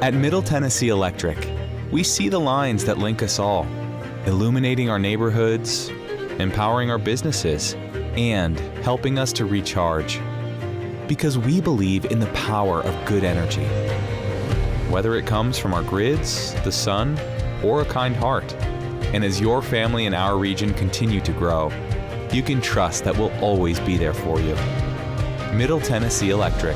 At Middle Tennessee Electric, we see the lines that link us all, illuminating our neighborhoods, empowering our businesses, and helping us to recharge. Because we believe in the power of good energy. Whether it comes from our grids, the sun, or a kind heart. And as your family and our region continue to grow, you can trust that we'll always be there for you. Middle Tennessee Electric,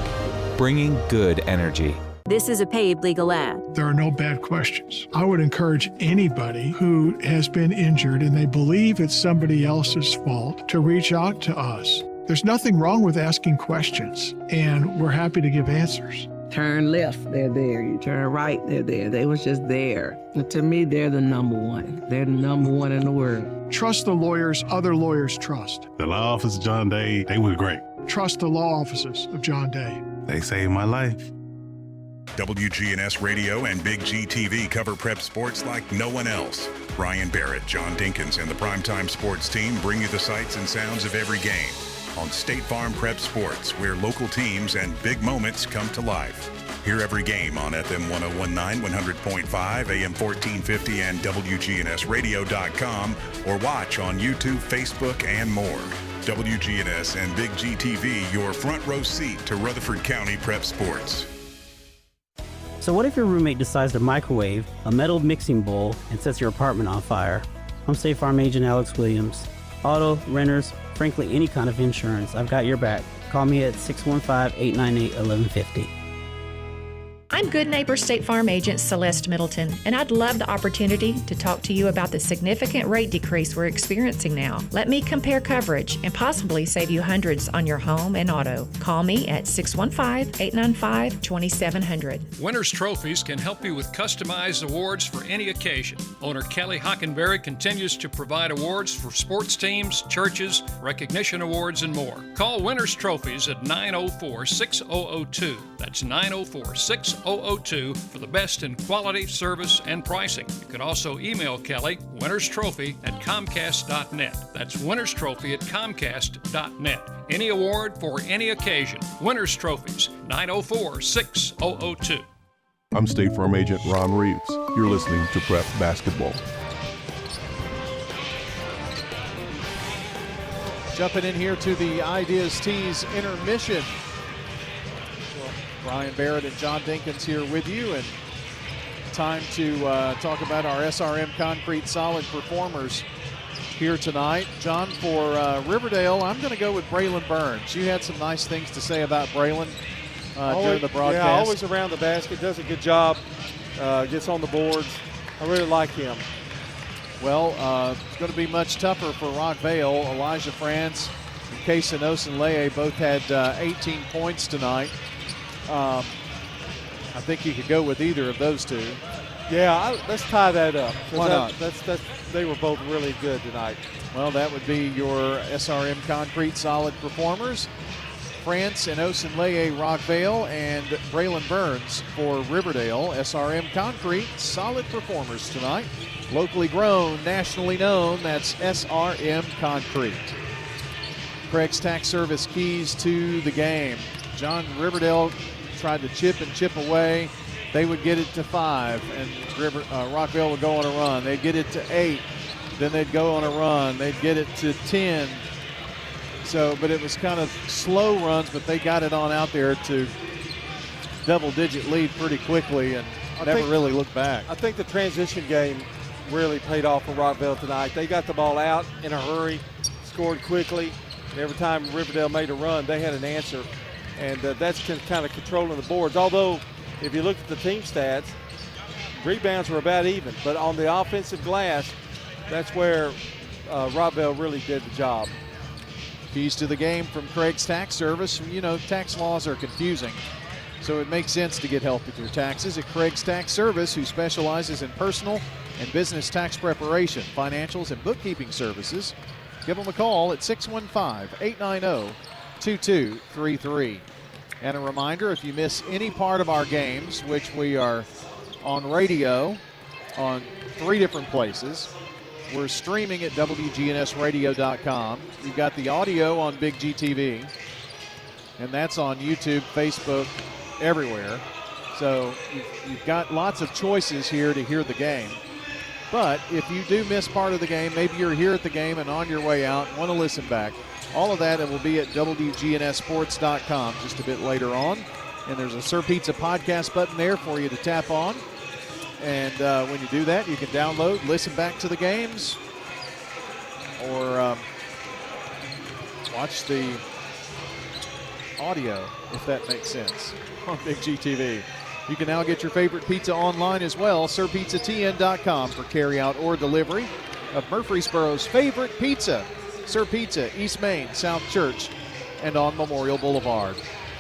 bringing good energy. This is a paid legal ad. There are no bad questions. I would encourage anybody who has been injured and they believe it's somebody else's fault to reach out to us. There's nothing wrong with asking questions, and we're happy to give answers. Turn left, they're there. You turn right, they're there. They was just there. And to me, they're the number one. They're the number one in the world. Trust the lawyers other lawyers trust. The law office of John Day, they were great. Trust the law offices of John Day. They saved my life. WGNS Radio and Big G TV cover prep sports like no one else. Brian Barrett, John Dinkins, and the Primetime Sports team bring you the sights and sounds of every game on State Farm Prep Sports, where local teams and big moments come to life. Hear every game on FM 1019, 100.5, AM 1450, and WGNSradio.com, or watch on YouTube, Facebook, and more. WGNS and Big G TV, your front row seat to Rutherford County Prep Sports. So what if your roommate decides to microwave a metal mixing bowl and sets your apartment on fire? I'm State Farm Agent Alex Williams. Auto, renters, frankly, any kind of insurance, I've got your back. Call me at 615-898-1150. I'm Good Neighbor State Farm Agent Celeste Middleton, and I'd love the opportunity to talk to you about the significant rate decrease we're experiencing now. Let me compare coverage and possibly save you hundreds on your home and auto. Call me at 615-895-2700. Winners Trophies can help you with customized awards for any occasion. Owner Kelly Hockenberry continues to provide awards for sports teams, churches, recognition awards, and more. Call Winners Trophies at 904-6002. That's 904-6002 for the best in quality, service, and pricing. You can also email Kelly, winnerstrophy@comcast.net. That's winnerstrophy@comcast.net. Any award for any occasion. Winners Trophies, 904-6002. I'm State Farm Agent Ron Reeves. You're listening to Prep Basketball. Jumping in here to the Ideas Tees intermission. Brian Barrett and John Dinkins here with you, and time to talk about our SRM Concrete Solid performers here tonight. John, for Riverdale, I'm going to go with Braylon Burns. You had some nice things to say about Braylon during the broadcast. Yeah, always around the basket, does a good job, gets on the boards. I really like him. Well, it's going to be much tougher for Rockvale. Elijah France and Kason Osenleye both had 18 points tonight. I think you could go with either of those two. Yeah, let's tie that up. Why not? They were both really good tonight. Well, that would be your SRM Concrete Solid performers. France and Osenleye Rockvale, and Braylon Burns for Riverdale. SRM Concrete Solid performers tonight. Locally grown, nationally known, that's SRM Concrete. Craig's Tax Service keys to the game. John, Riverdale tried to chip away. They would get it to 5, and Rockvale would go on a run. They'd get it to 8, then they'd go on a run. They'd get it to 10. But it was kind of slow runs, but they got it on out there to double-digit lead pretty quickly and never really looked back. I think the transition game really paid off for Rockvale tonight. They got the ball out in a hurry, scored quickly, and every time Riverdale made a run, they had an answer. And that's kind of controlling the boards. Although, if you look at the team stats, rebounds were about even. But on the offensive glass, that's where Rockvale really did the job. Keys to the game from Craig's Tax Service. You know, tax laws are confusing, so it makes sense to get help with your taxes at Craig's Tax Service, who specializes in personal and business tax preparation, financials, and bookkeeping services. Give them a call at 615-890-2233. And a reminder, if you miss any part of our games, which we are on radio on 3 different places, we're streaming at WGNSradio.com. You've got the audio on Big G TV, and that's on YouTube, Facebook, everywhere. So you've got lots of choices here to hear the game. But if you do miss part of the game, maybe you're here at the game and on your way out, want to listen back, all of that, it will be at WGNSSports.com just a bit later on. And there's a Sir Pizza podcast button there for you to tap on. And when you do that, you can download, listen back to the games, or watch the audio, if that makes sense, on Big G TV. You can now get your favorite pizza online as well, SirPizzaTN.com, for carryout or delivery of Murfreesboro's favorite pizza, Sir Pizza, East Main, South Church, and on Memorial Boulevard.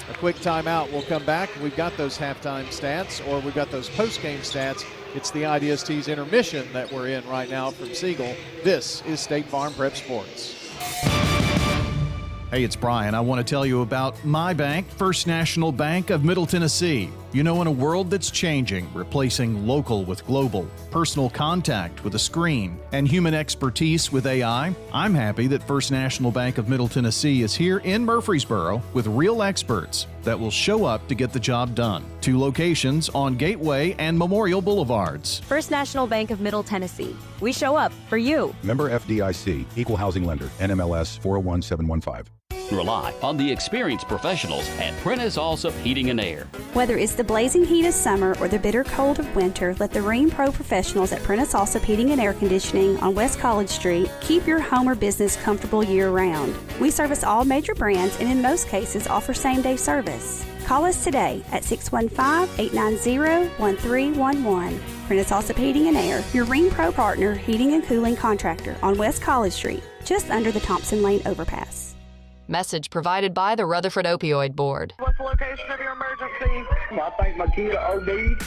A quick timeout. We'll come back. We've got those halftime stats, or we've got those post-game stats. It's the IDST's intermission that we're in right now from Siegel. This is State Farm Prep Sports. Hey, it's Brian. I want to tell you about my bank, First National Bank of Middle Tennessee. You know, in a world that's changing, replacing local with global, personal contact with a screen, and human expertise with AI, I'm happy that First National Bank of Middle Tennessee is here in Murfreesboro with real experts that will show up to get the job done. 2 locations on Gateway and Memorial Boulevards. First National Bank of Middle Tennessee. We show up for you. Member FDIC, Equal Housing Lender, NMLS 401715. Rely on the experienced professionals at Prentice Allsup Heating and Air. Whether it's the blazing heat of summer or the bitter cold of winter, let the Rheem Pro professionals at Prentice Allsup Heating and Air Conditioning on West College Street keep your home or business comfortable year-round. We service all major brands and in most cases offer same-day service. Call us today at 615-890-1311. Prentice Allsup Heating and Air, your Rheem Pro partner heating and cooling contractor on West College Street, just under the Thompson Lane overpass. Message provided by the Rutherford Opioid Board. What's the location of your emergency? I think my kid OD'd.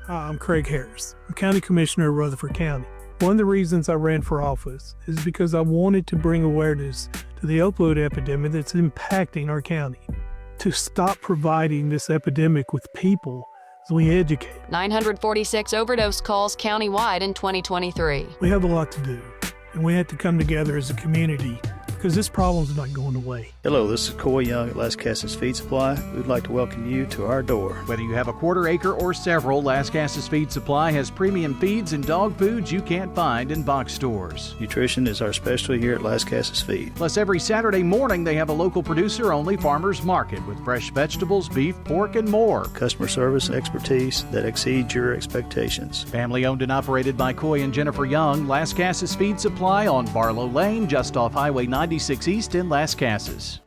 Hi, I'm Craig Harris, I'm County Commissioner of Rutherford County. One of the reasons I ran for office is because I wanted to bring awareness to the opioid epidemic that's impacting our county. To stop providing this epidemic with people as we educate. 946 overdose calls countywide in 2023. We have a lot to do, and we have to come together as a community because this problem's not going away. Hello, this is Coy Young at Las Casas Feed Supply. We'd like to welcome you to our door. Whether you have a quarter acre or several, Las Casas Feed Supply has premium feeds and dog foods you can't find in box stores. Nutrition is our specialty here at Las Casas Feed. Plus, every Saturday morning they have a local producer-only farmers market with fresh vegetables, beef, pork, and more. Customer service and expertise that exceeds your expectations. Family owned and operated by Coy and Jennifer Young, Las Casas Feed Supply on Barlow Lane, just off Highway 96 East in Las Casas.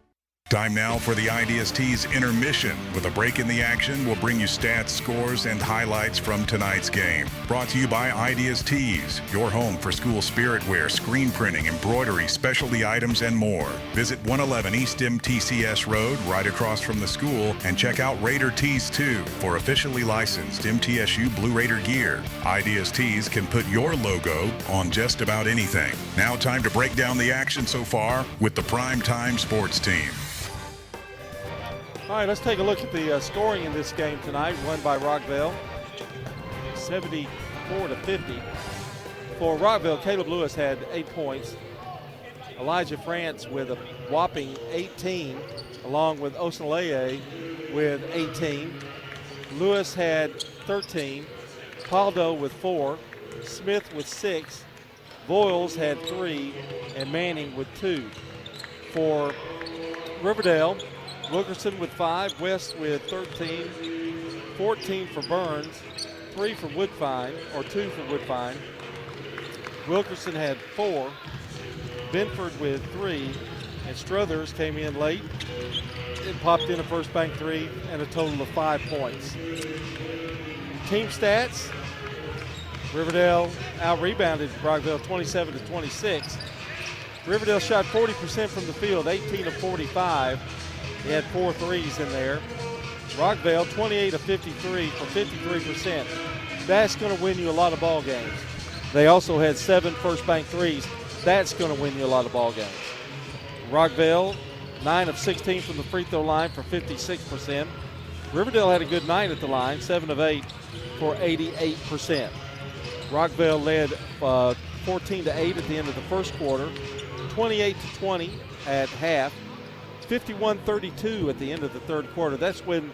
Time now for the IDST's intermission. With a break in the action, we'll bring you stats, scores, and highlights from tonight's game. Brought to you by IDST's, your home for school spirit wear, screen printing, embroidery, specialty items, and more. Visit 111 East MTCS Road, right across from the school, and check out Raider Tees 2 for officially licensed MTSU Blue Raider gear. IDST's can put your logo on just about anything. Now time to break down the action so far with the Primetime Sports Team. All right, let's take a look at the scoring in this game tonight, won by Rockville, 74-50. For Rockville, Caleb Lewis had 8 points. Elijah France with a whopping 18, along with Osunleye with 18. Lewis had 13. Paldo with 4. Smith with 6. Voiles had 3. And Manning with 2. For Riverdale, Wilkerson with 5, West with 13, 14 for Burns, 3 for Woodfine, or 2 for Woodfine. Wilkerson had 4, Benford with 3, and Struthers came in late. It popped in a first bank 3 and a total of 5 points. Team stats, Riverdale out-rebounded Rockville 27-26. Riverdale shot 40% from the field, 18 of 45. He had 4 threes in there. Rockville, 28 of 53 for 53%. That's going to win you a lot of ball games. They also had 7 first bank threes. That's going to win you a lot of ball games. Rockville, 9 of 16 from the free throw line for 56%. Riverdale had a good night at the line, 7 of 8 for 88%. Rockville led 14-8 at the end of the first quarter, 28-20 at half. 51-32 at the end of the third quarter. That's when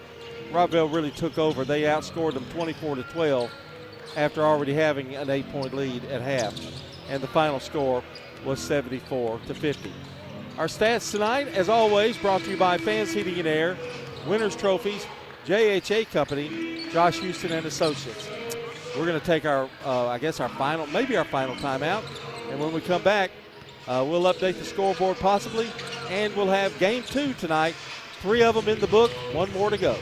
Rockville really took over. They outscored them 24-12 after already having an 8-point lead at half. And the final score was 74-50. Our stats tonight, as always, brought to you by Fans Heating and Air, Winners Trophies, JHA Company, Josh Houston and Associates. We're going to take our final timeout. And when we come back, we'll update the scoreboard possibly, and we'll have game 2 tonight. 3 of them in the book, 1 more to go.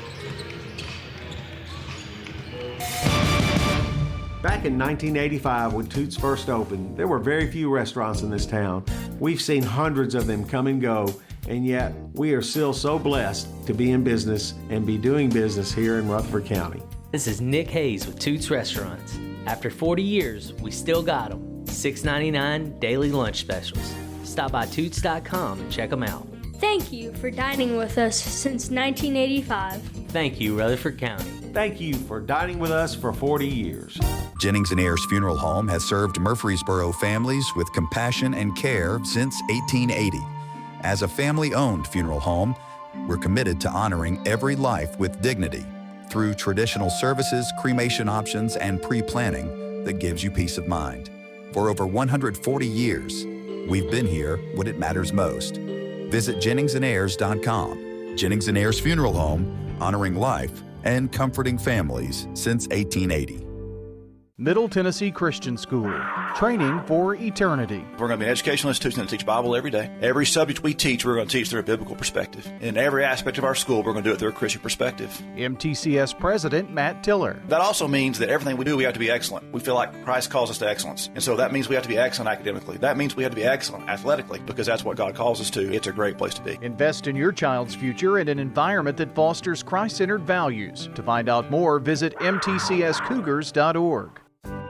Back in 1985, when Toots first opened, there were very few restaurants in this town. We've seen hundreds of them come and go, and yet we are still so blessed to be in business and be doing business here in Rutherford County. This is Nick Hayes with Toots Restaurants. After 40 years, we still got them. $6.99 daily lunch specials. Stop by Toots.com and check them out. Thank you for dining with us since 1985. Thank you, Rutherford County. Thank you for dining with us for 40 years. Jennings and Ayers Funeral Home has served Murfreesboro families with compassion and care since 1880. As a family-owned funeral home, we're committed to honoring every life with dignity through traditional services, cremation options, and pre-planning that gives you peace of mind. For over 140 years, we've been here when it matters most. Visit JenningsandAyers.com. Jennings and Ayers Funeral Home, honoring life and comforting families since 1880. Middle Tennessee Christian School, training for eternity. We're going to be an educational institution that teach Bible every day. Every subject we teach, we're going to teach through a biblical perspective. In every aspect of our school, we're going to do it through a Christian perspective. MTCS President Matt Tiller. That also means that everything we do, we have to be excellent. We feel like Christ calls us to excellence. And so that means we have to be excellent academically. That means we have to be excellent athletically, because that's what God calls us to. It's a great place to be. Invest in your child's future in an environment that fosters Christ-centered values. To find out more, visit mtcscougars.org.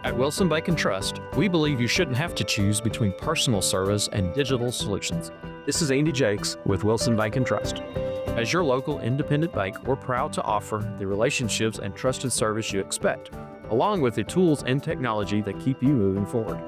At Wilson Bank & Trust, we believe you shouldn't have to choose between personal service and digital solutions. This is Andy Jakes with Wilson Bank & Trust. As your local independent bank, we're proud to offer the relationships and trusted service you expect, along with the tools and technology that keep you moving forward.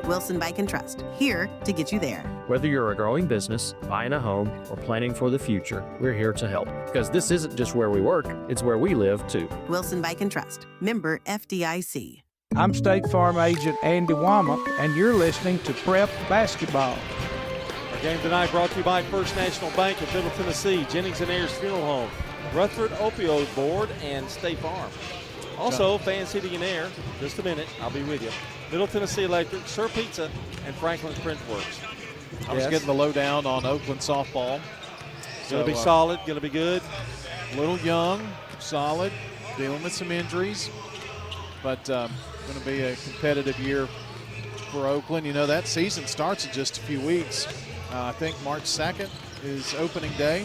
Wilson Bank & Trust, here to get you there. Whether you're a growing business, buying a home, or planning for the future, we're here to help. Because this isn't just where we work, it's where we live too. Wilson Bank & Trust, member FDIC. I'm State Farm Agent Andy Wama, and you're listening to Prep Basketball. Our game tonight brought to you by First National Bank of Middle Tennessee, Jennings and Ayers Funeral Home, Rutherford Opioid Board, and State Farm. Also, Fans Heating and Air, just a minute, I'll be with you. Middle Tennessee Electric, Sir Pizza, and Franklin Print Works. I was getting the lowdown on Oakland softball. Going to be solid, going to be good. A little young, solid, dealing with some injuries, but going to be a competitive year for Oakland. You know, that season starts in just a few weeks. I think March 2nd is opening day.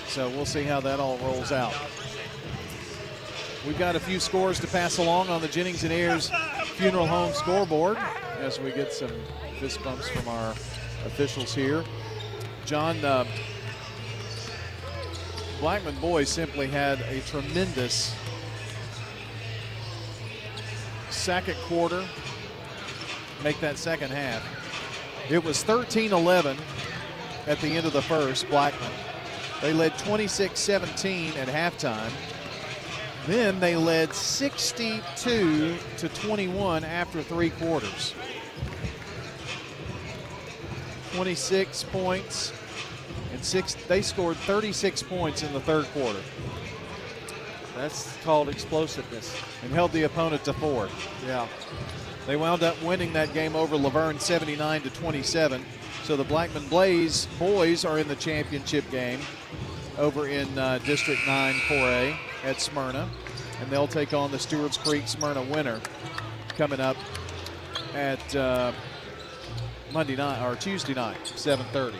So we'll see how that all rolls out. We've got a few scores to pass along on the Jennings and Ayers Funeral Home scoreboard as we get some fist bumps from our officials here. John, Blackman boys simply had a tremendous second quarter, make that second half. It was 13-11 at the end of the first, Blackman. They led 26-17 at halftime. Then they led 62-21 after 3 quarters. 26 points and they scored 36 points in the third quarter. That's called explosiveness. And held the opponent to 4. Yeah. They wound up winning that game over Laverne 79-27. So the Blackman Blaze boys are in the championship game over in District 9 4A at Smyrna. And they'll take on the Stewart's Creek Smyrna winner coming up at Tuesday night, 7:30.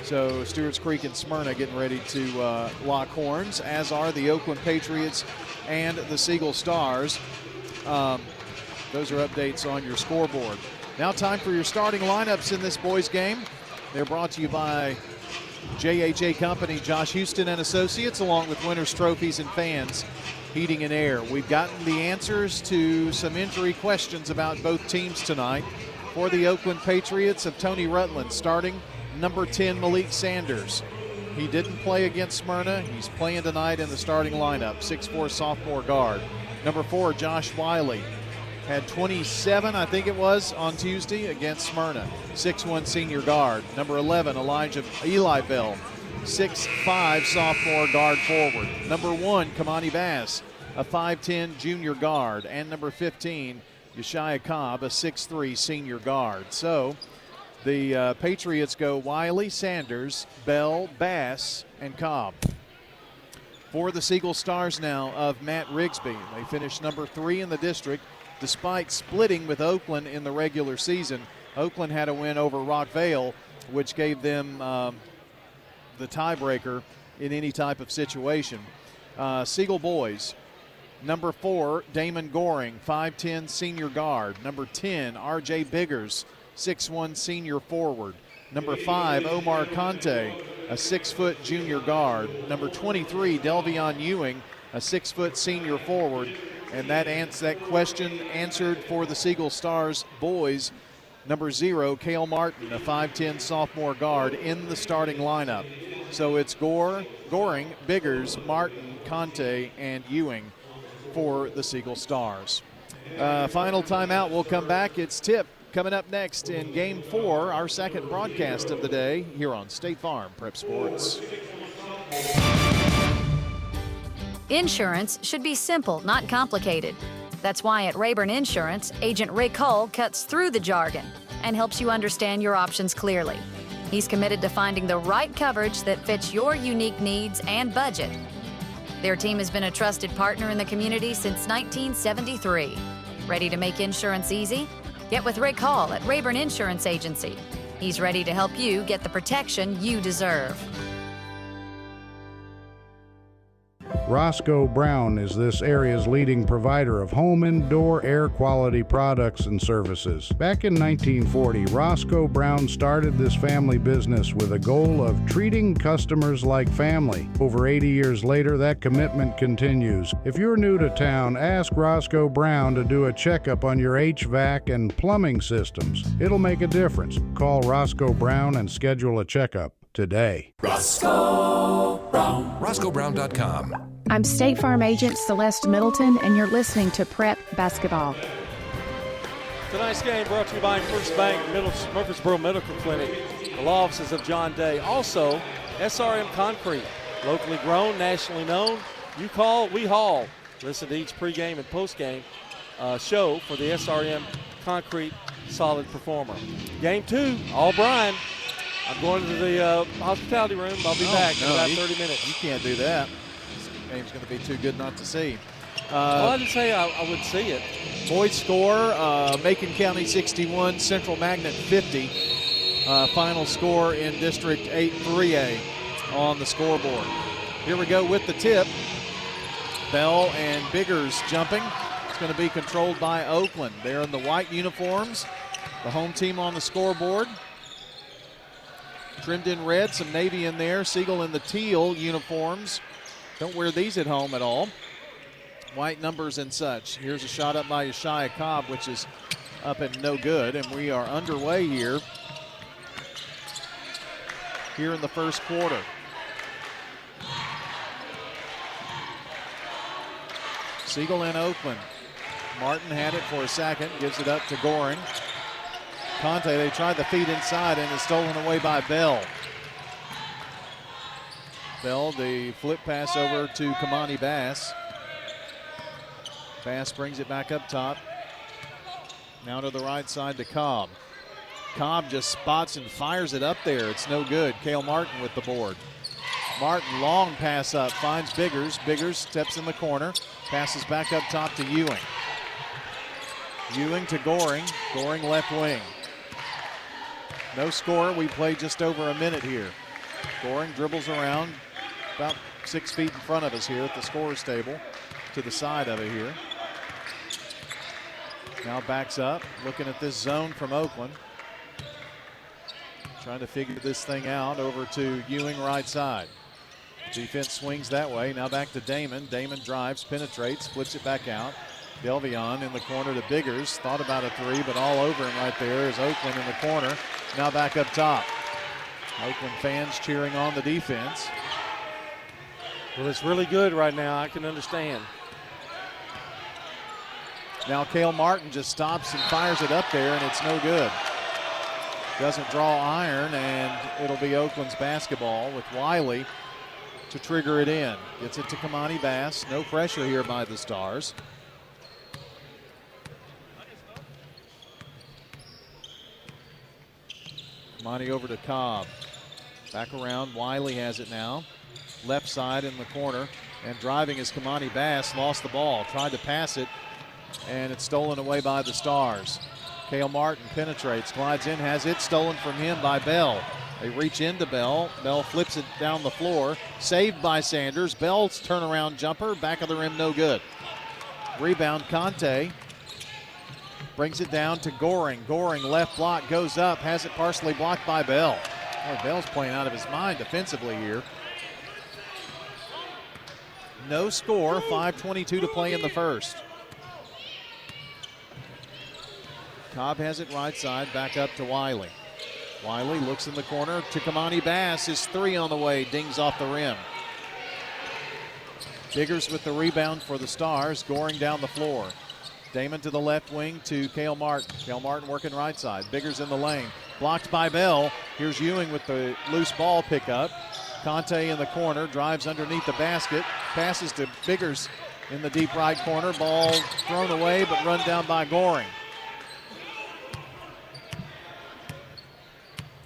So Stewart's Creek and Smyrna getting ready to lock horns, as are the Oakland Patriots and the Siegel Stars. Those are updates on your scoreboard. Now time for your starting lineups in this boys game. They're brought to you by JHA Company, Josh Houston and Associates, along with Winners Trophies and Fans Heating and Air. We've gotten the answers to some injury questions about both teams tonight. For the Oakland Patriots, of Tony Rutland starting, number 10 Malik Sanders. He didn't play against Smyrna. He's playing tonight in the starting lineup, 6'4" sophomore guard. Number 4, Josh Wiley. Had 27, I think it was, on Tuesday against Smyrna. 6'1" senior guard. Number 11, Eli Bell. 6'5" sophomore guard forward. Number 1, Kamani Bass, a 5'10" junior guard. And number 15, Yeshaya Cobb, a 6'3" senior guard. So the Patriots go Wiley, Sanders, Bell, Bass, and Cobb. For the Siegel Stars now of Matt Rigsby. They finished number 3 in the district despite splitting with Oakland in the regular season. Oakland had a win over Rockvale, which gave them the tiebreaker in any type of situation. Siegel boys, number 4, Damon Goring, 5'10" senior guard. Number 10, R.J. Biggers, 6'1" senior forward. Number 5, Omar Conte, a 6-foot junior guard. Number 23, Delvion Ewing, a 6-foot senior forward. And that question answered for the Siegel Stars boys. Number 0, Cale Martin, a 5'10" sophomore guard in the starting lineup. So it's Goring, Biggers, Martin, Conte, and Ewing for the Siegel Stars. Final timeout. We'll come back. It's tip coming up next in Game 4, our second broadcast of the day here on State Farm Prep Sports. Insurance should be simple, not complicated. That's why at Rayburn Insurance, Agent Rick Hull cuts through the jargon and helps you understand your options clearly. He's committed to finding the right coverage that fits your unique needs and budget. Their team has been a trusted partner in the community since 1973. Ready to make insurance easy? Get with Rick Hall at Rayburn Insurance Agency. He's ready to help you get the protection you deserve. Roscoe Brown is this area's leading provider of home indoor air quality products and services. Back in 1940, Roscoe Brown started this family business with a goal of treating customers like family. Over 80 years later, that commitment continues. If you're new to town, ask Roscoe Brown to do a checkup on your HVAC and plumbing systems. It'll make a difference. Call Roscoe Brown and schedule a checkup today. Roscoe Brown. RoscoeBrown.com. I'm State Farm Agent Celeste Middleton, and you're listening to Prep Basketball. Tonight's game brought to you by First Bank, Murfreesboro Medical Clinic, the law offices of John Day. Also, SRM Concrete, locally grown, nationally known. You call, we haul. Listen to each pregame and postgame show for the SRM Concrete Solid Performer. Game 2, all Brian. I'm going to the hospitality room. I'll be back in about 30 minutes. You can't do that. This game's going to be too good not to see. Well, I didn't say I would see it. Boys score, Macon County 61, Central Magnet 50. Final score in District 8 3A on the scoreboard. Here we go with the tip. Bell and Biggers jumping. It's going to be controlled by Oakland. They're in the white uniforms. The home team on the scoreboard. Trimmed in red, some navy in there. Siegel in the teal uniforms. Don't wear these at home at all. White numbers and such. Here's a shot up by Yeshaya Cobb, which is up and no good. And we are underway here in the first quarter. Siegel in Oakland. Martin had it for a second, gives it up to Goring. Conte, they tried the feed inside and is stolen away by Bell. Bell, the flip pass over to Kamani Bass. Bass brings it back up top. Now to the right side to Cobb. Cobb just spots and fires it up there. It's no good. Cale Martin with the board. Martin, long pass up, finds Biggers. Biggers steps in the corner, passes back up top to Ewing. Ewing to Goring. Goring left wing. No score. We play just over a minute here. Goring dribbles around about 6 feet in front of us here at the scorer's table to the side of it here. Now backs up, looking at this zone from Oakland. Trying to figure this thing out over to Ewing right side. Defense swings that way. Now back to Damon. Damon drives, penetrates, flips it back out. Delvion in the corner to Biggers. Thought about a three, but all over him right there is Oakland in the corner. Now back up top. Oakland fans cheering on the defense. Well, it's really good right now. I can understand. Now Cale Martin just stops and fires it up there, and it's no good. Doesn't draw iron, and it'll be Oakland's basketball with Wiley to trigger it in. Gets it to Kamani Bass. No pressure here by the Stars. Kamani over to Cobb. Back around. Wiley has it now. Left side in the corner. And driving is Kamani Bass. Lost the ball. Tried to pass it. And it's stolen away by the Stars. Cale Martin penetrates. Glides in. Has it stolen from him by Bell. They reach into Bell. Bell flips it down the floor. Saved by Sanders. Bell's turnaround jumper. Back of the rim. No good. Rebound Conte. Brings it down to Goring. Goring left block goes up. Has it partially blocked by Bell. Boy, Bell's playing out of his mind defensively here. No score. 5:22 to play in the first. Cobb has it right side. Back up to Wiley. Wiley looks in the corner to Kamani Bass. His three on the way. Dings off the rim. Biggers with the rebound for the Stars. Goring down the floor. Damon to the left wing to Cale Martin. Cale Martin working right side. Biggers in the lane. Blocked by Bell. Here's Ewing with the loose ball pickup. Conte in the corner. Drives underneath the basket. Passes to Biggers in the deep right corner. Ball thrown away but run down by Goring.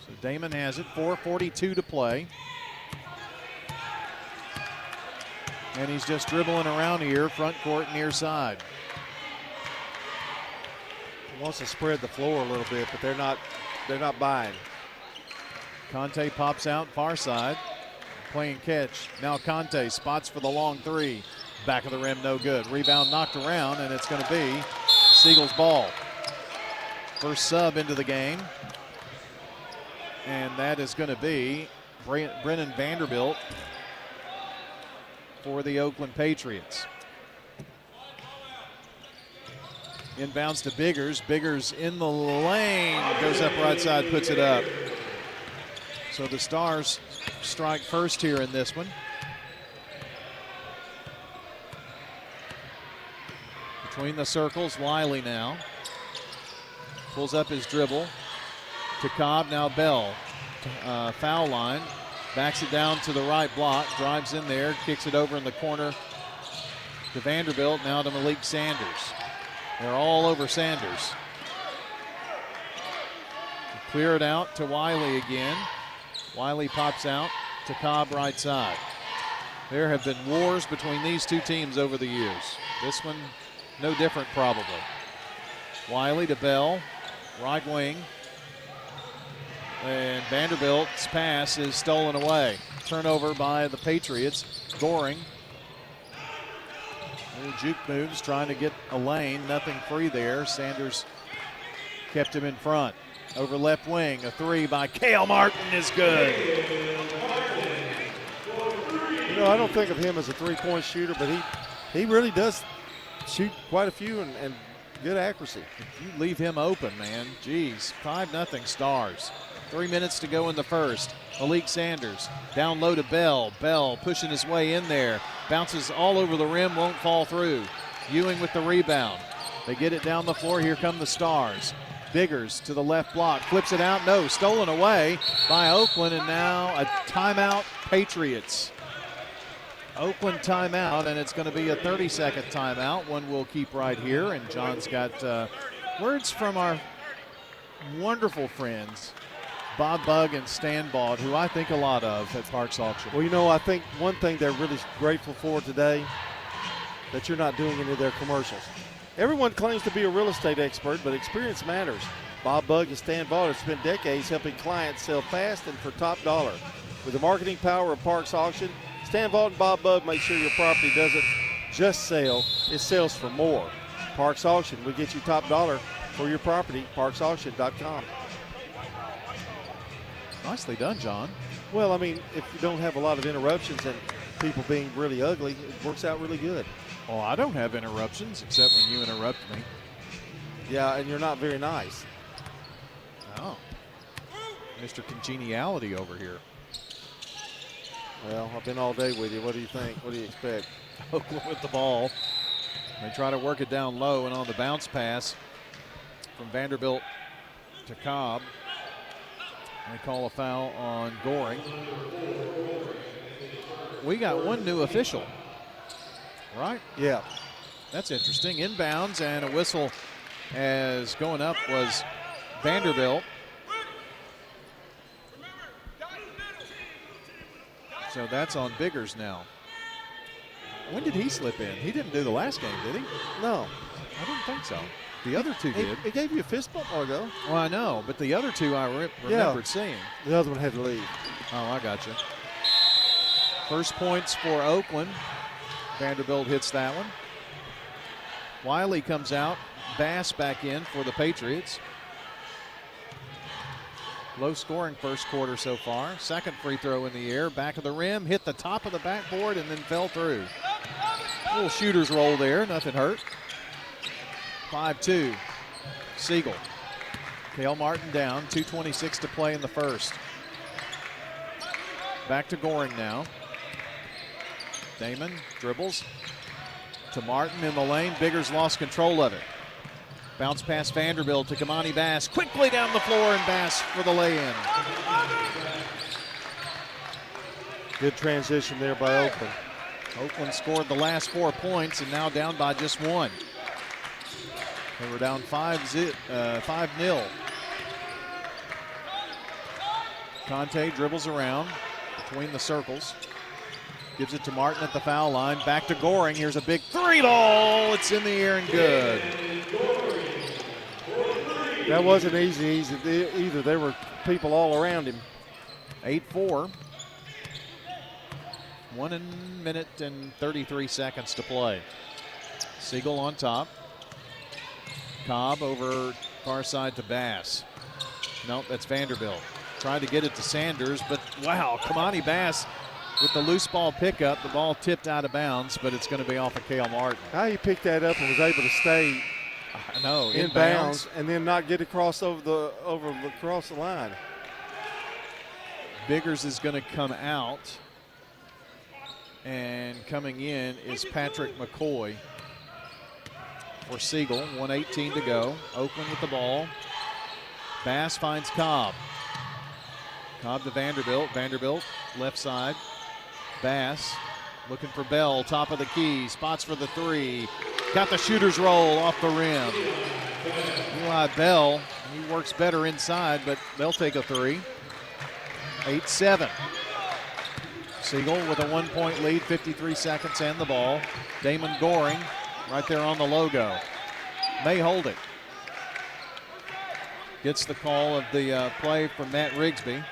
So Damon has it. 4:42 to play. And he's just dribbling around here, front court, near side. He wants to spread the floor a little bit, but they're not buying. Conte pops out far side, playing catch. Now Conte spots for the long three. Back of the rim, no good. Rebound knocked around, and it's going to be Siegel's ball. First sub into the game. And that is going to be Brennan Vanderbilt for the Oakland Patriots. Inbounds to Biggers. Biggers in the lane. Goes up right side, puts it up. So the Stars strike first here in this one. Between the circles, Wiley now. Pulls up his dribble to Cobb. Now Bell. Foul line. Backs it down to the right block. Drives in there. Kicks it over in the corner to Vanderbilt. Now to Malik Sanders. They're all over Sanders. Clear it out to Wiley again. Wiley pops out to Cobb right side. There have been wars between these two teams over the years. This one, no different probably. Wiley to Bell, right wing. And Vanderbilt's pass is stolen away. Turnover by the Patriots. Goring. Little juke moves, trying to get a lane. Nothing free there. Sanders kept him in front. Over left wing, a three by Cale Martin is good. You know, I don't think of him as a three-point shooter, but he really does shoot quite a few and good accuracy. If you leave him open, man, geez, 5-0 Stars. 3 minutes to go in the first. Malik Sanders down low to Bell. Bell pushing his way in there. Bounces all over the rim, won't fall through. Ewing with the rebound. They get it down the floor. Here come the Stars. Biggers to the left block. Flips it out. No, stolen away by Oakland, and now a timeout, Patriots. Oakland timeout, and it's going to be a 30-second timeout. One we'll keep right here, and John's got words from our wonderful friends, Bob Bugg and Stan Baud, who I think a lot of at Parks Auction. Well, you know, I think one thing they're really grateful for today, that you're not doing any of their commercials. Everyone claims to be a real estate expert, but experience matters. Bob Bugg and Stan Baud have spent decades helping clients sell fast and for top dollar. With the marketing power of Parks Auction, Stan Baud and Bob Bugg make sure your property doesn't just sell, it sells for more. Parks Auction, we get you top dollar for your property, parksauction.com. Nicely done, John. Well, I mean, if you don't have a lot of interruptions and people being really ugly, it works out really good. Oh, I don't have interruptions except when you interrupt me. Yeah, and you're not very nice. Oh. Mr. Congeniality over here. Well, I've been all day with you. What do you think? What do you expect? Oakland with the ball. They try to work it down low, and on the bounce pass from Vanderbilt to Cobb, they call a foul on Goring. We got one new official, right? Yeah. That's interesting. Inbounds and a whistle as going up was Vanderbilt. So that's on Biggers now. When did he slip in? He didn't do the last game, did he? No. I didn't think so. The other two did. It gave you a fist bump or go. Well, I know, but the other two I remembered seeing. The other one had to leave. Oh, I got you. First points for Oakland. Vanderbilt hits that one. Wiley comes out. Bass back in for the Patriots. Low scoring first quarter so far. Second free throw in the air. Back of the rim. Hit the top of the backboard and then fell through. Little shooter's roll there. Nothing hurt. 5-2. Siegel. Cale Martin down. 2:26 to play in the first. Back to Goring now. Damon dribbles to Martin in the lane. Biggers lost control of it. Bounce past Vanderbilt to Kamani Bass. Quickly down the floor, and Bass for the lay-in. Good transition there by Oakland. Oakland scored the last 4 points and now down by just one. They were down 5-0. Conte dribbles around between the circles. Gives it to Martin at the foul line. Back to Goring. Here's a big three ball. It's in the air and good. That wasn't easy either. There were people all around him. 8-4. 1 minute and 33 seconds to play. Siegel on top. Cobb over far side to Bass. Nope, that's Vanderbilt. Tried to get it to Sanders, but wow, Kamani Bass with the loose ball pickup. The ball tipped out of bounds, but it's going to be off of Cale Martin. How he picked that up and was able to stay in bounds and then not get across across the line. Biggers is going to come out, and coming in is Patrick McCoy for Siegel. 1:18 to go. Oakland with the ball. Bass finds Cobb. Cobb to Vanderbilt. Vanderbilt left side. Bass looking for Bell, top of the key, spots for the three. Got the shooter's roll off the rim. Eli Bell, he works better inside, but they'll take a three. 8-7. Siegel with a 1 point lead, 53 seconds and the ball. Damon Goring right there on the logo. May hold it. Gets the call of the play from Matt Rigsby.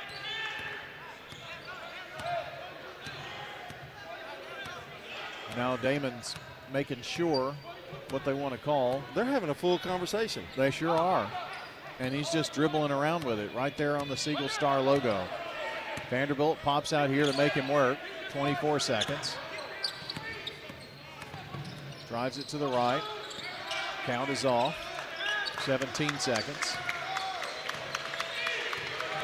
Now Damon's making sure what they want to call. They're having a full conversation. They sure are. And he's just dribbling around with it right there on the Siegel Star logo. Vanderbilt pops out here to make him work. 24 seconds. Drives it to the right. Count is off. 17 seconds.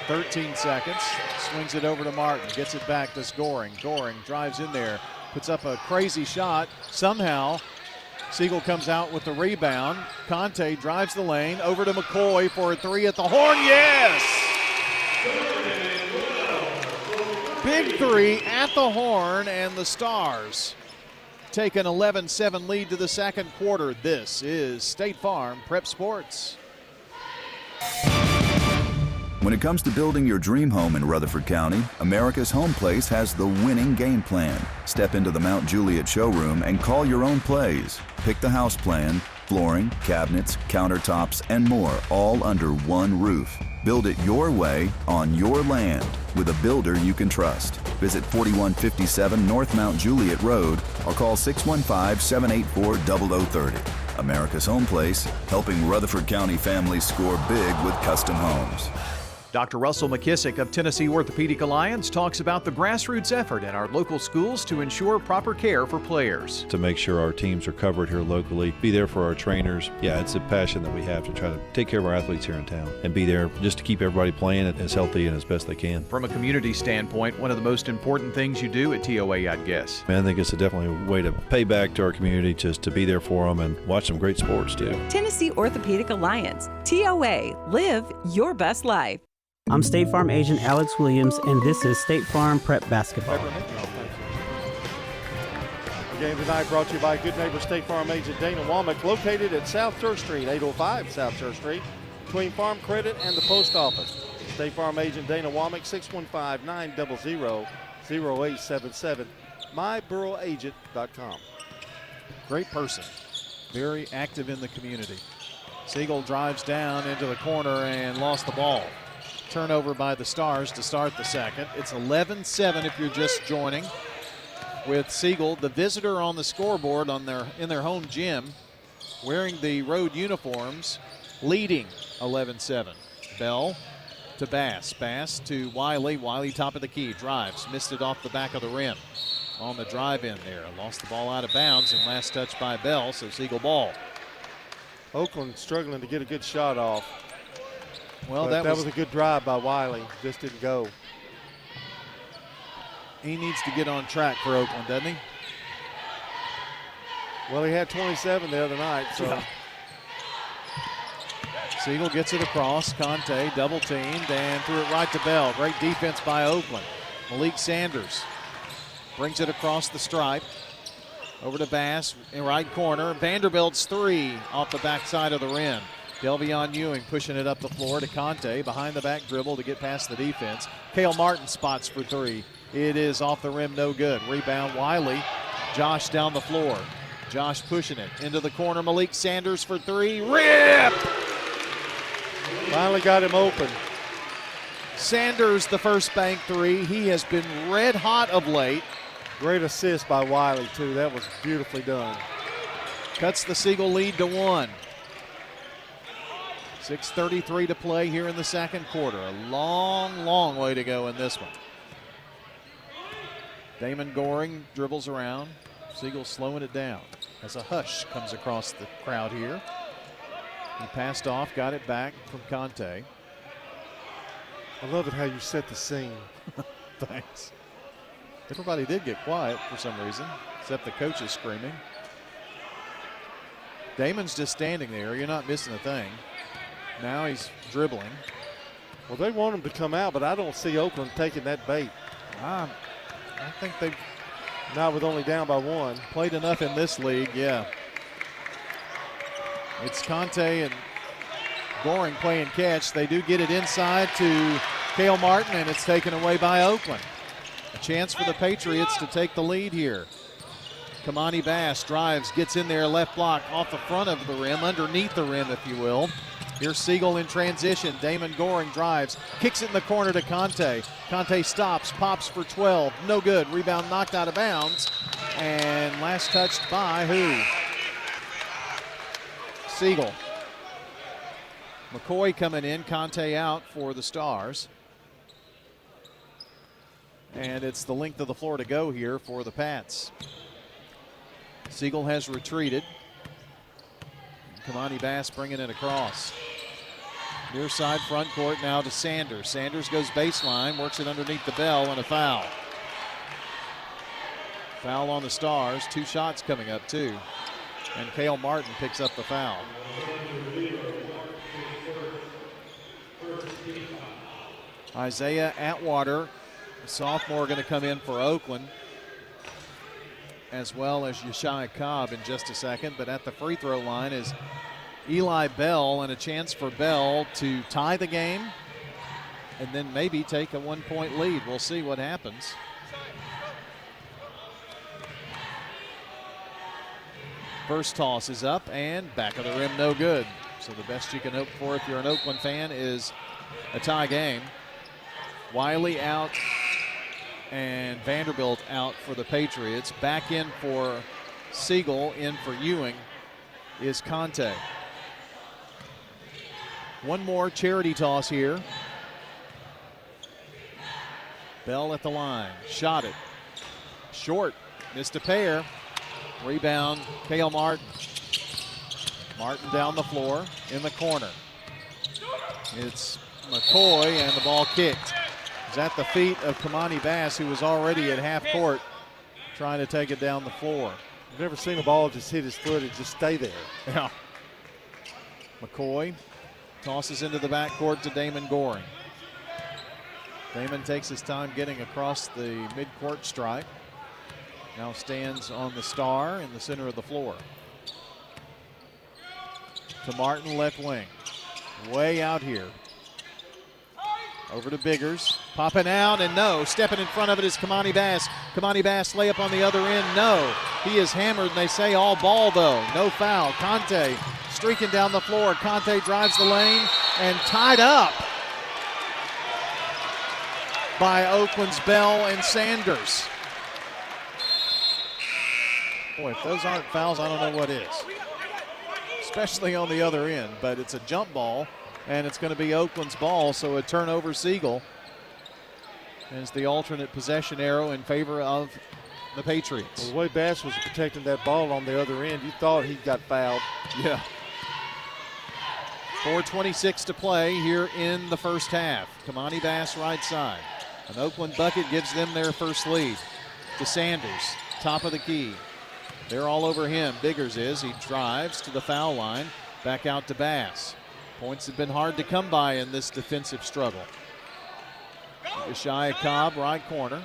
13 seconds. Swings it over to Martin. Gets it back to Goring. Goring drives in there. Puts up a crazy shot. Somehow, Siegel comes out with the rebound. Conte drives the lane. Over to McCoy for a three at the horn. Yes! Big three at the horn, and the Stars take an 11-7 lead to the second quarter. This is State Farm Prep Sports. When it comes to building your dream home in Rutherford County, America's Home Place has the winning game plan. Step into the Mount Juliet showroom and call your own plays. Pick the house plan, flooring, cabinets, countertops, and more, all under one roof. Build it your way on your land with a builder you can trust. Visit 4157 North Mount Juliet Road or call 615-784-0030. America's Home Place, helping Rutherford County families score big with custom homes. Dr. Russell McKissick of Tennessee Orthopedic Alliance talks about the grassroots effort in our local schools to ensure proper care for players. To make sure our teams are covered here locally, be there for our trainers. Yeah, it's a passion that we have to try to take care of our athletes here in town and be there just to keep everybody playing as healthy and as best they can. From a community standpoint, one of the most important things you do at TOA, I'd guess. I think it's definitely a way to pay back to our community, just to be there for them and watch some great sports too. Tennessee Orthopedic Alliance, TOA, live your best life. I'm State Farm Agent Alex Williams, and this is State Farm Prep Basketball. The game tonight brought to you by good neighbor State Farm Agent Dana Womack, located at South Church Street, 805 South Church Street, between Farm Credit and the Post Office. State Farm Agent Dana Womack, 615-900-0877, myboroughagent.com. Great person, very active in the community. Siegel drives down into the corner and lost the ball. Turnover by the Stars to start the second. It's 11-7 if you're just joining, with Siegel, the visitor on the scoreboard in their home gym, wearing the road uniforms, leading 11-7. Bell to Bass. Bass to Wiley. Wiley top of the key. Drives. Missed it off the back of the rim. On the drive in there. Lost the ball out of bounds, and last touch by Bell, so Siegel ball. Oakland struggling to get a good shot off. Well, that was a good drive by Wiley. Just didn't go. He needs to get on track for Oakland, doesn't he? Well, he had 27 the other night, so. Yeah. Siegel gets it across. Conte double teamed and threw it right to Bell. Great defense by Oakland. Malik Sanders brings it across the stripe. Over to Bass in right corner. Vanderbilt's three off the backside of the rim. Delvion Ewing pushing it up the floor to Conte. Behind the back dribble to get past the defense. Cale Martin spots for three. It is off the rim, no good. Rebound Wiley. Josh down the floor. Josh pushing it into the corner. Malik Sanders for three. Rip! Finally got him open. Sanders, the first bank three. He has been red hot of late. Great assist by Wiley, too. That was beautifully done. Cuts the Siegel lead to 1. 6:33 to play here in the second quarter. A long, long way to go in this one. Damon Goring dribbles around. Siegel slowing it down as a hush comes across the crowd here. He passed off, got it back from Conte. I love it how you set the scene. Thanks. Everybody did get quiet for some reason, except the coaches screaming. Damon's just standing there. You're not missing a thing. Now he's dribbling. Well, they want him to come out, but I don't see Oakland taking that bait. I think they've not with only down by 1. Played enough in this league, yeah. It's Conte and Goring playing catch. They do get it inside to Cale Martin, and it's taken away by Oakland. A chance for the Patriots to take the lead here. Kamani Bass drives, gets in there, left block, off the front of the rim, underneath the rim, if you will. Here's Siegel in transition. Damon Goring drives, kicks it in the corner to Conte. Conte stops, pops for 12. No good. Rebound knocked out of bounds. And last touched by who? Siegel. McCoy coming in, Conte out for the Stars. And it's the length of the floor to go here for the Pats. Siegel has retreated. Kamani Bass bringing it across. Near side front court now to Sanders. Sanders goes baseline, works it underneath the bell, and a foul. Foul on the Stars. 2 shots coming up, too. And Cale Martin picks up the foul. Isaiah Atwater, a sophomore, going to come in for Oakland, as well as Yeshai Cobb in just a second. But at the free throw line is Eli Bell, and a chance for Bell to tie the game and then maybe take a 1-point lead. We'll see what happens. First toss is up and back of the rim, no good. So the best you can hope for if you're an Oakland fan is a tie game. Wiley out and Vanderbilt out for the Patriots. Back in for Siegel, in for Ewing is Conte. One more charity toss here. Bell at the line. Shot it. Short. Missed a pair. Rebound, Cale Martin. Martin down the floor in the corner. It's McCoy, and the ball kicked. It's at the feet of Kamani Bass, who was already at half court trying to take it down the floor. I've never seen a ball just hit his foot and just stay there. Yeah. McCoy tosses into the backcourt to Damon Goring. Damon takes his time getting across the midcourt stripe. Now stands on the star in the center of the floor. To Martin, left wing. Way out here. Over to Biggers. Popping out, and no. Stepping in front of it is Kamani Bass. Kamani Bass layup on the other end. No. He is hammered, and they say all ball, though. No foul. Conte streaking down the floor. Conte drives the lane and tied up by Oakland's Bell and Sanders. Boy, if those aren't fouls, I don't know what is. Especially on the other end, but it's a jump ball, and it's going to be Oakland's ball, so a turnover. Siegel as the alternate possession arrow in favor of the Patriots. Well, the way Bass was protecting that ball on the other end, you thought he got fouled. Yeah. 4:26 to play here in the first half. Kamani Bass right side. An Oakland bucket gives them their first lead. To Sanders, top of the key. They're all over him. Biggers is. He drives to the foul line. Back out to Bass. Points have been hard to come by in this defensive struggle. Ishaya Cobb, right corner.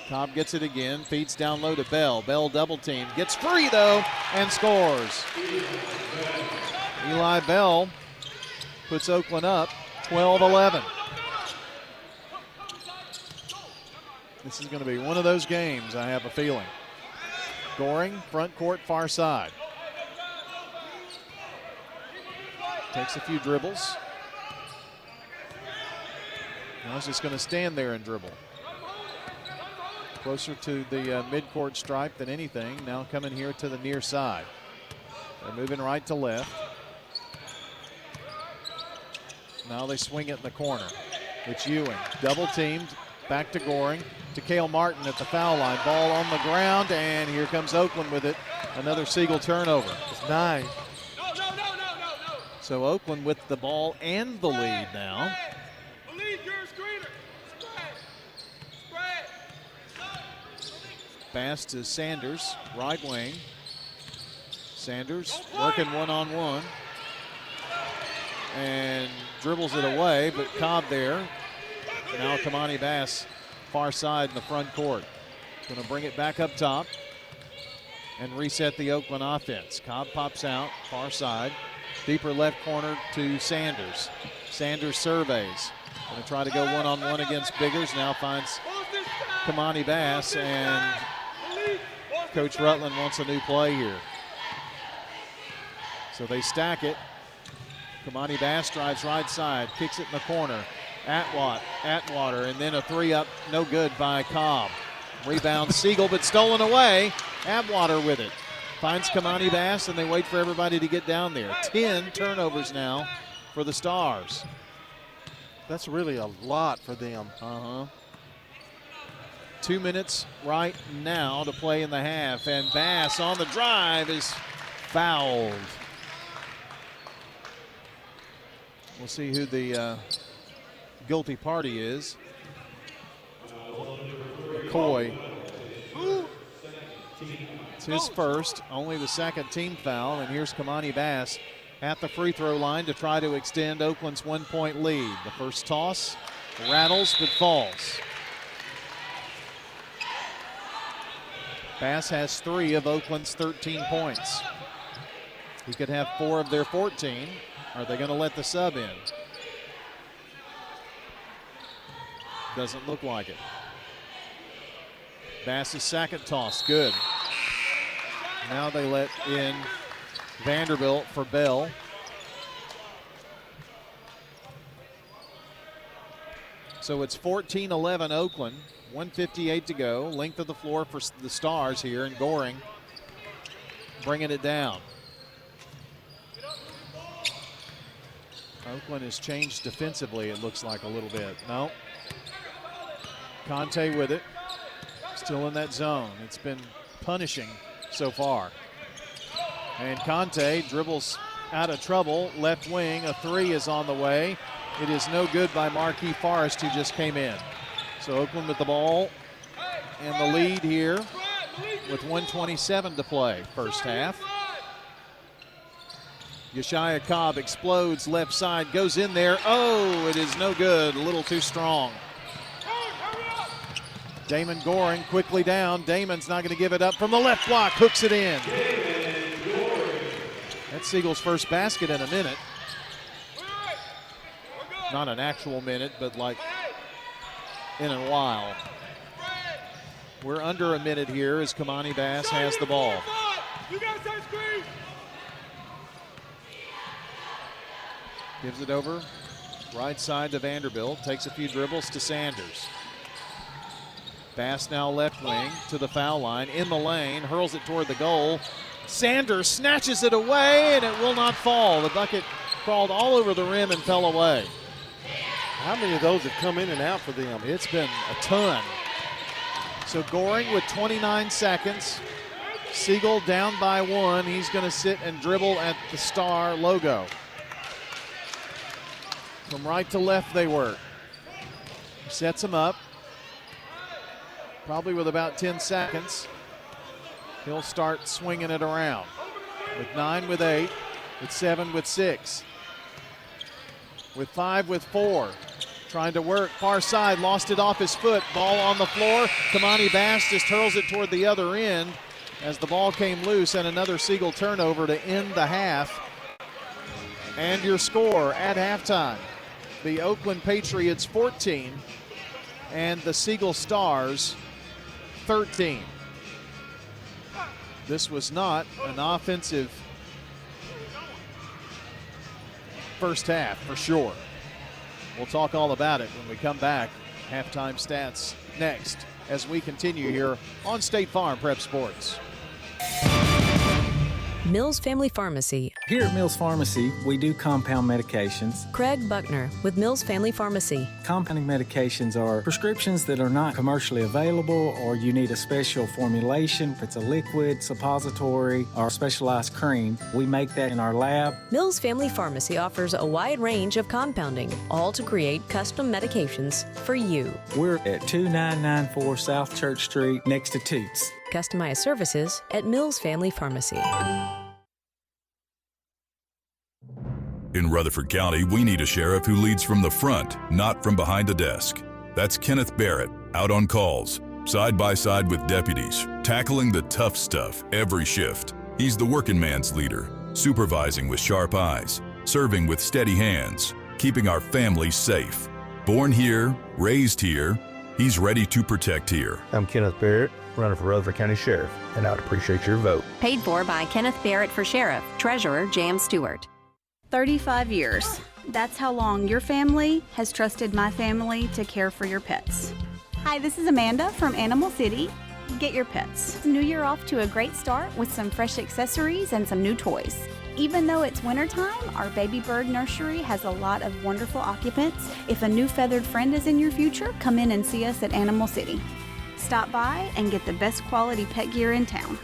Cobb gets it again. Feeds down low to Bell. Bell double teamed. Gets free, though, and scores. Eli Bell puts Oakland up 12-11. This is going to be one of those games, I have a feeling. Goring, front court, far side. Takes a few dribbles. Now he's just going to stand there and dribble. Closer to the midcourt stripe than anything. Now coming here to the near side. They're moving right to left. Now they swing it in the corner. It's Ewing. Double teamed. Back to Goring. To Cale Martin at the foul line. Ball on the ground, and here comes Oakland with it. Another Siegel turnover. It's 9. So Oakland with the ball and the lead now. Pass to Sanders, right wing. Sanders working one-on-one. And dribbles it away, but Cobb there. Now Kamani Bass, far side in the front court. Going to bring it back up top and reset the Oakland offense. Cobb pops out, far side. Deeper left corner to Sanders. Sanders surveys. Going to try to go one-on-one against Biggers. Now finds Kamani Bass, and Coach Rutland wants a new play here. So they stack it. Kamani Bass drives right side, kicks it in the corner. Atwater, and then a three up, no good by Cobb. Rebound Siegel, but stolen away. Atwater with it. Finds Kamani Bass, and they wait for everybody to get down there. 10 turnovers now for the Stars. That's really a lot for them. 2 minutes right now to play in the half, and Bass on the drive is fouled. We'll see who the guilty party is. McCoy. It's his first, only the second team foul, and here's Kamani Bass at the free throw line to try to extend Oakland's 1-point lead. The first toss rattles but falls. Bass has 3 of Oakland's 13 points. He could have 4 of their 14. Are they going to let the sub in? Doesn't look like it. Bass's second toss, good. Now they let in Vanderbilt for Bell. So it's 14-11 Oakland, 1:58 to go. Length of the floor for the Stars here, and Goring bringing it down. Oakland has changed defensively, it looks like, a little bit. No. Conte with it. Still in that zone. It's been punishing so far. And Conte dribbles out of trouble. Left wing, a three is on the way. It is no good by Marquis Forrest, who just came in. So Oakland with the ball and the lead here with 1:27 to play, first half. Yeshaya Cobb explodes left side, goes in there. Oh, it is no good, a little too strong. Damon Goring quickly down. Damon's not going to give it up from the left block, hooks it in. That's Siegel's first basket in a minute. Not an actual minute, but like in a while. We're under a minute here as Kamani Bass has the ball. Gives it over, right side to Vanderbilt, takes a few dribbles to Sanders. Bass now left wing to the foul line, in the lane, hurls it toward the goal. Sanders snatches it away, and it will not fall. The bucket crawled all over the rim and fell away. How many of those have come in and out for them? It's been a ton. So Goring with 29 seconds. Siegel down by one. He's going to sit and dribble at the star logo. From right to left they work. Sets him up. Probably with about 10 seconds. He'll start swinging it around. With 9 with 8. With 7 with 6. With 5 with 4. Trying to work. Far side. Lost it off his foot. Ball on the floor. Kamani Bass just hurls it toward the other end as the ball came loose, and another Siegel turnover to end the half. And your score at halftime. The Oakland Patriots 14 and the Siegel Stars 13. This was not an offensive first half for sure. We'll talk all about it when we come back. Halftime stats next as we continue here on State Farm Prep Sports. Mills Family Pharmacy. Here at Mills Pharmacy, we do compound medications. Craig Buckner with Mills Family Pharmacy. Compounding medications are prescriptions that are not commercially available, or you need a special formulation. If it's a liquid, suppository, or specialized cream, we make that in our lab. Mills Family Pharmacy offers a wide range of compounding, all to create custom medications for you. We're at 2994 South Church Street, next to Toots. Customized services at Mills Family Pharmacy. In Rutherford County, we need a sheriff who leads from the front, not from behind a desk. That's Kenneth Barrett, out on calls, side by side with deputies, tackling the tough stuff every shift. He's the working man's leader, supervising with sharp eyes, serving with steady hands, keeping our families safe. Born here, raised here, he's ready to protect here. I'm Kenneth Barrett, running for Rutherford County Sheriff, and I'd appreciate your vote. Paid for by Kenneth Barrett for Sheriff, Treasurer Jam Stewart. 35 years. That's how long your family has trusted my family to care for your pets. Hi, this is Amanda from Animal City. Get your pets. New Year off to a great start with some fresh accessories and some new toys. Even though it's wintertime, our baby bird nursery has a lot of wonderful occupants. If a new feathered friend is in your future, come in and see us at Animal City. Stop by and get the best quality pet gear in town.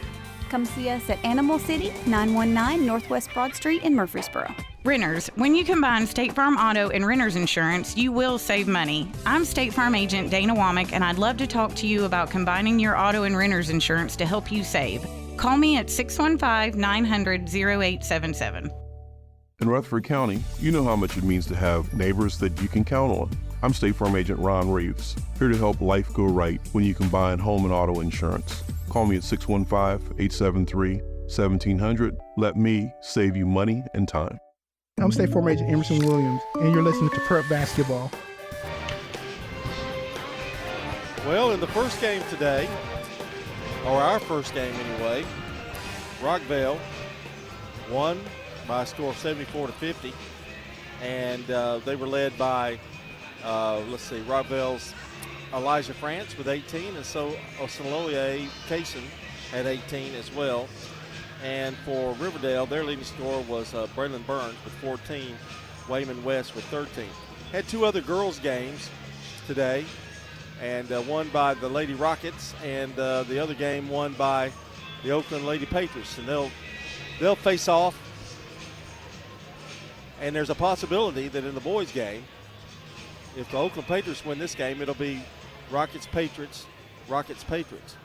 Come see us at Animal City, 919 Northwest Broad Street in Murfreesboro. Renters, when you combine State Farm Auto and Renters Insurance, you will save money. I'm State Farm Agent Dana Womack, and I'd love to talk to you about combining your auto and renters insurance to help you save. Call me at 615-900-0877. In Rutherford County, you know how much it means to have neighbors that you can count on. I'm State Farm Agent Ron Reeves, here to help life go right when you combine home and auto insurance. Call me at 615-873-1700. Let me save you money and time. I'm State Farm Agent Emerson Williams, and you're listening to Prep Basketball. Well, in the first game today, or our first game anyway, Rockvale won by a score of 74-50, and they were led by, Rockvale's Elijah France with 18, and so Osunloye Kaysen had 18 as well. And for Riverdale, their leading scorer was Braylon Burns with 14, Wayman West with 13. Had 2 other girls' games today, and one by the Lady Rockets, and the other game won by the Oakland Lady Patriots. And they'll face off, and there's a possibility that in the boys' game, if the Oakland Patriots win this game, it'll be Rockets-Patriots, Rockets-Patriots.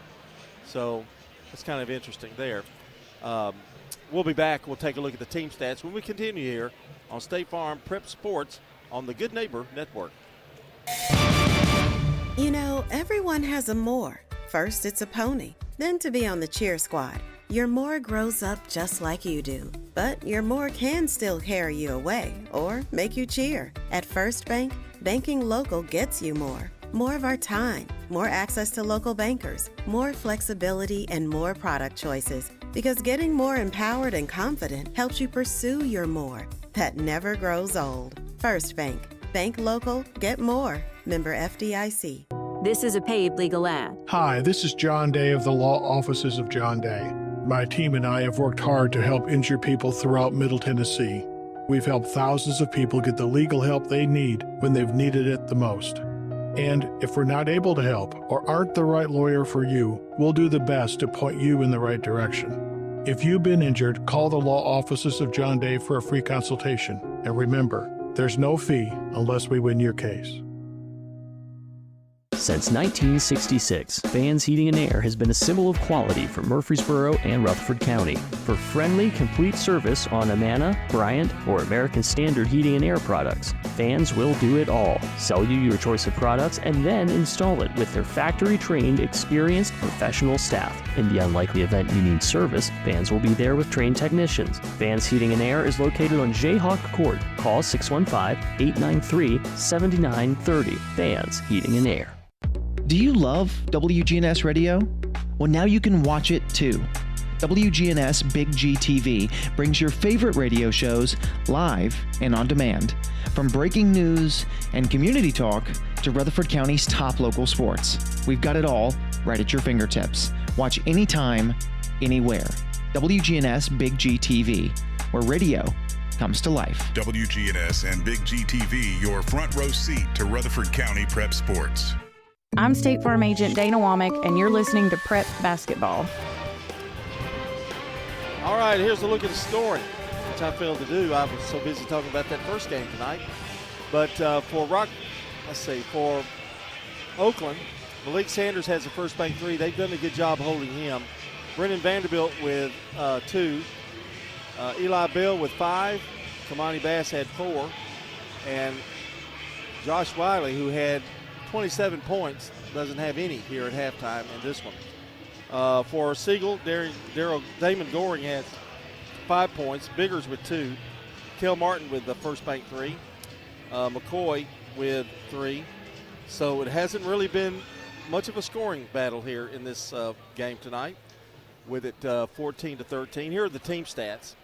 So it's kind of interesting there. We'll be back. We'll take a look at the team stats when we continue here on State Farm Prep Sports on the Good Neighbor Network. You know, everyone has a more. First, it's a pony. Then to be on the cheer squad. Your more grows up just like you do. But your more can still carry you away or make you cheer. At First Bank, banking local gets you more. More of our time, more access to local bankers, more flexibility, and more product choices. Because getting more empowered and confident helps you pursue your more. That never grows old. First Bank. Bank local, get more. Member FDIC. This is a paid legal ad. Hi, this is John Day of the Law Offices of John Day. My team and I have worked hard to help injured people throughout Middle Tennessee. We've helped thousands of people get the legal help they need when they've needed it the most. And if we're not able to help or aren't the right lawyer for you, we'll do the best to point you in the right direction. If you've been injured, call the Law Offices of John Day for a free consultation. And remember, there's no fee unless we win your case. Since 1966, Vans Heating and Air has been a symbol of quality for Murfreesboro and Rutherford County. For friendly, complete service on Amana, Bryant, or American Standard heating and air products, Vans will do it all. Sell you your choice of products and then install it with their factory-trained, experienced professional staff. In the unlikely event you need service, Vans will be there with trained technicians. Vans Heating and Air is located on Jayhawk Court. Call 615-893-7930. Vans Heating and Air. Do you love WGNS Radio? Well, now you can watch it too. WGNS Big G TV brings your favorite radio shows live and on demand. From breaking news and community talk to Rutherford County's top local sports. We've got it all right at your fingertips. Watch anytime, anywhere. WGNS Big G TV, where radio comes to life. WGNS and Big G TV, your front row seat to Rutherford County Prep Sports. I'm State Farm Agent Dana Womack, and you're listening to Prep Basketball. All right, here's a look at the scoring, which I failed to do. I was so busy talking about that first game tonight. But for Oakland, Malik Sanders has the First Bank 3. They've done a good job holding him. Brendan Vanderbilt with 2. Eli Bill with 5. Kamani Bass had 4. And Josh Wiley, who had 27 points, doesn't have any here at halftime in this one. For Siegel, Damon Goring has 5 points. Biggers with 2. Kel Martin with the First Bank 3. McCoy with 3. So it hasn't really been much of a scoring battle here in this game tonight, with it 14-13. Here are the team stats.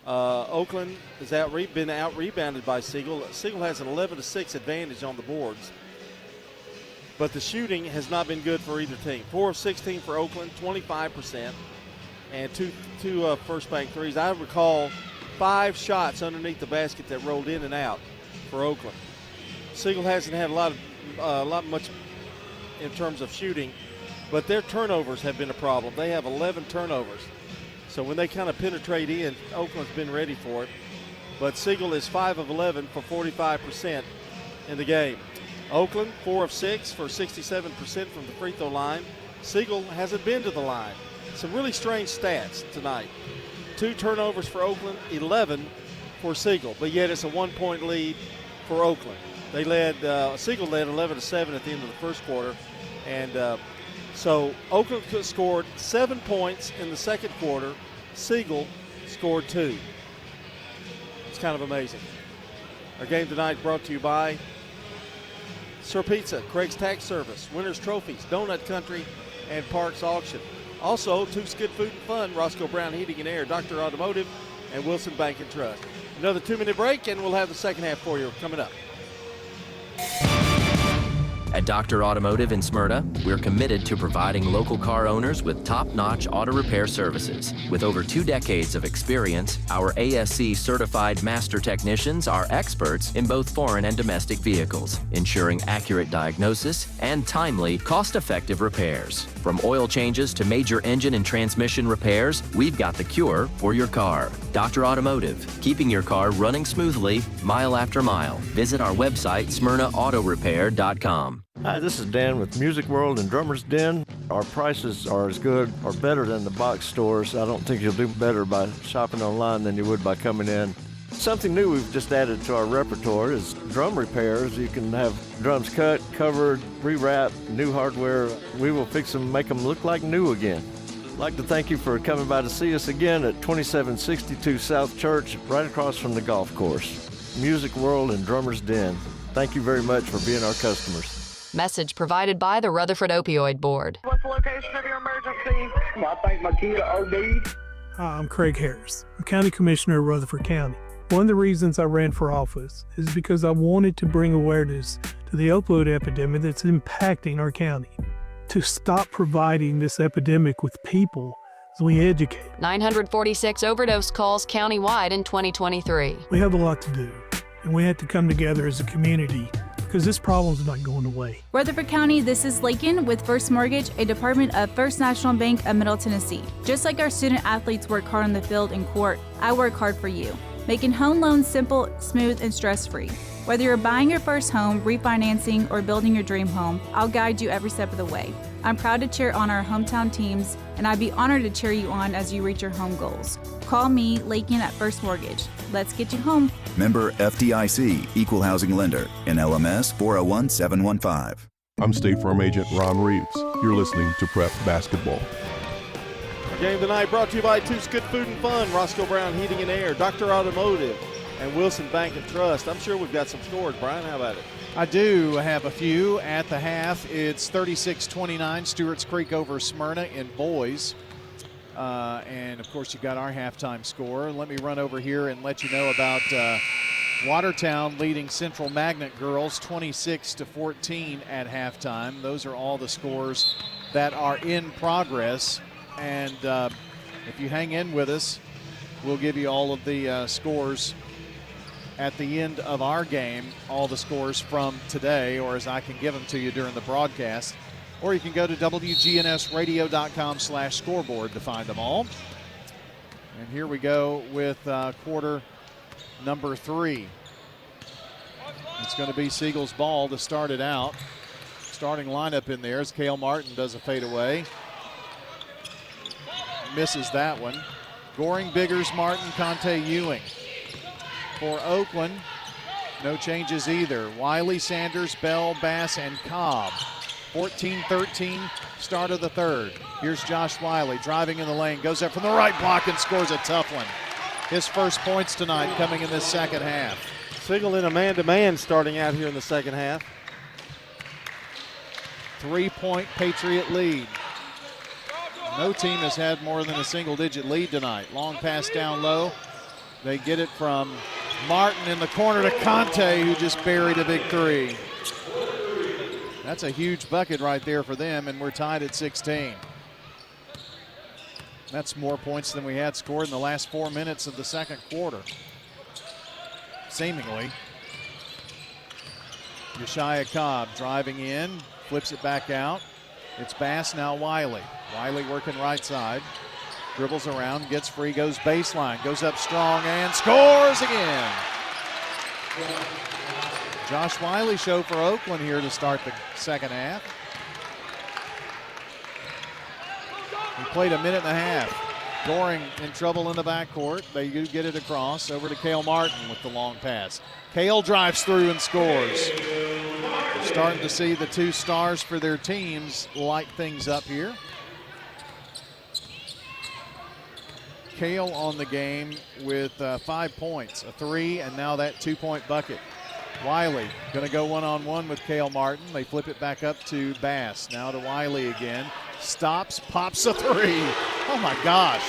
Oakland has been out-rebounded by Siegel. Siegel has an 11-6 advantage on the boards. But the shooting has not been good for either team. 4 of 16 for Oakland, 25%, and two First Bank 3s. I recall 5 shots underneath the basket that rolled in and out for Oakland. Siegel hasn't had much in terms of shooting, but their turnovers have been a problem. They have 11 turnovers. So when they kind of penetrate in, Oakland's been ready for it. But Siegel is 5 of 11 for 45% in the game. Oakland, 4 of 6 for 67% from the free throw line. Siegel hasn't been to the line. Some really strange stats tonight. 2 turnovers for Oakland, 11 for Siegel, but yet it's a 1-point lead for Oakland. Siegel led 11-7 at the end of the first quarter, and so Oakland scored 7 points in the second quarter. Siegel scored 2. It's kind of amazing. Our game tonight brought to you by Sir Pizza, Craig's Tax Service, Winners Trophies, Donut Country, and Parks Auction. Also, Toots Good Food and Fun, Roscoe Brown Heating and Air, Dr. Automotive, and Wilson Bank and Trust. Another 2-minute break, and we'll have the second half for you coming up. At Dr. Automotive in Smyrna, we're committed to providing local car owners with top-notch auto repair services. With over 2 decades of experience, our ASC certified master technicians are experts in both foreign and domestic vehicles, ensuring accurate diagnosis and timely, cost-effective repairs. From oil changes to major engine and transmission repairs, we've got the cure for your car. Dr. Automotive, keeping your car running smoothly, mile after mile. Visit our website, smyrnaautorepair.com. Hi, this is Dan with Music World and Drummers Den. Our prices are as good or better than the box stores. I don't think you'll do better by shopping online than you would by coming in. Something new we've just added to our repertoire is drum repairs. You can have drums cut, covered, rewrapped, new hardware. We will fix them, make them look like new again. I'd like to thank you for coming by to see us again at 2762 South Church, right across from the golf course. Music World and Drummers Den. Thank you very much for being our customers. Message provided by the Rutherford Opioid Board. What's the location of your emergency? I think my kid OD'd. Hi, I'm Craig Harris. I'm County Commissioner of Rutherford County. One of the reasons I ran for office is because I wanted to bring awareness to the opioid epidemic that's impacting our county. To stop providing this epidemic with people as we educate. 946 overdose calls countywide in 2023. We have a lot to do, and we have to come together as a community because this problem's not going away. Rutherford County, this is Lakin with First Mortgage, a department of First National Bank of Middle Tennessee. Just like our student athletes work hard on the field and court, I work hard for you, making home loans simple, smooth, and stress-free. Whether you're buying your first home, refinancing, or building your dream home, I'll guide you every step of the way. I'm proud to cheer on our hometown teams, and I'd be honored to cheer you on as you reach your home goals. Call me, Lakin at First Mortgage. Let's get you home. Member FDIC, Equal Housing Lender, NLMS 401715. I'm State Farm Agent Ron Reeves. You're listening to Prep Basketball. Our game tonight brought to you by Toots Good Food and Fun, Roscoe Brown Heating and Air, Dr. Automotive, and Wilson Bank and Trust. I'm sure we've got some scores. Brian, how about it? I do have a few at the half. It's 36-29, Stewart's Creek over Smyrna in boys. And, of course, you've got our halftime score. Let me run over here and let you know about Watertown leading Central Magnet girls 26-14 at halftime. Those are all the scores that are in progress. And if you hang in with us, we'll give you all of the scores at the end of our game, all the scores from today, or as I can give them to you during the broadcast. Or you can go to WGNSradio.com/scoreboard to find them all. And here we go with quarter number 3. It's going to be Siegel's ball to start it out. Starting lineup in there as Cale Martin does a fadeaway. Misses that one. Goring, Biggers, Martin, Conte, Ewing. For Oakland, no changes either. Wiley, Sanders, Bell, Bass, and Cobb. 14-13, start of the third. Here's Josh Wiley driving in the lane, goes up from the right block and scores a tough one. His first points tonight coming in this second half. Siegel in a man-to-man starting out here in the second half. 3-point Patriot lead. No team has had more than a single-digit lead tonight. Long pass down low. They get it from Martin in the corner to Conte, who just buried a big three. That's a huge bucket right there for them, and we're tied at 16. That's more points than we had scored in the last 4 minutes of the second quarter, seemingly. Yeshaya Cobb driving in, flips it back out. It's Bass, now Wiley. Wiley working right side. Dribbles around, gets free, goes baseline, goes up strong, and scores again. Josh Wiley show for Oakland here to start the second half. He played a minute and a half. Goring in trouble in the backcourt. They do get it across over to Cale Martin with the long pass. Cale drives through and scores. We're starting to see the two stars for their teams light things up here. Cale on the game with 5 points, a 3, and now that 2-point bucket. Wiley going to go one-on-one with Cale Martin. They flip it back up to Bass. Now to Wiley again. Stops, pops a 3. Oh my gosh.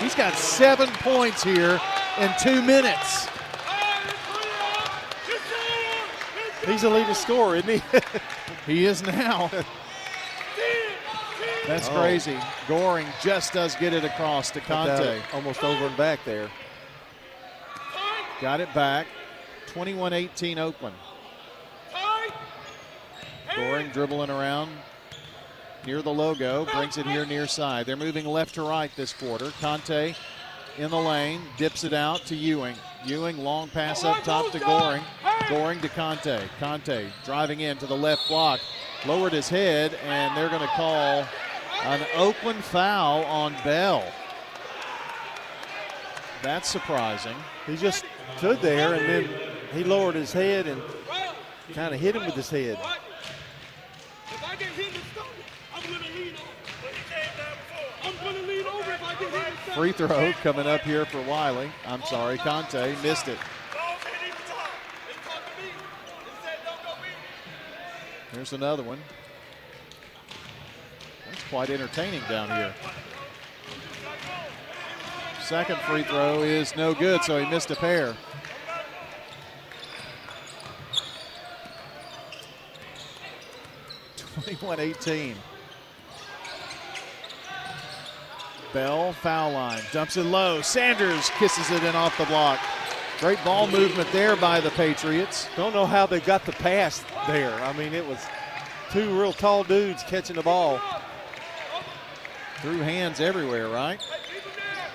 He's got 7 points here in 2 minutes. He's a leading scorer, isn't he? He is now. That's crazy. Goring just does get it across to Conte. Almost over and back there. Got it back. 21-18 Oakland. Goring dribbling around near the logo, brings it here near side. They're moving left to right this quarter. Conte in the lane, dips it out to Ewing. Ewing, long pass up top to Goring. Goring to Conte. Conte driving into the left block. Lowered his head, and they're going to call an Oakland foul on Bell. That's surprising. He just stood there, and then he lowered his head and kind of hit him with his head. Free throw coming up here for Wiley. I'm sorry, Conte missed it. Here's another one. That's quite entertaining down here. Second free throw is no good, so he missed a pair. (21-18). Bell, foul line, dumps it low. Sanders kisses it in off the block. Great ball movement there by the Patriots. Don't know how they got the pass there. I mean, it was two real tall dudes catching the ball. Threw hands everywhere, right?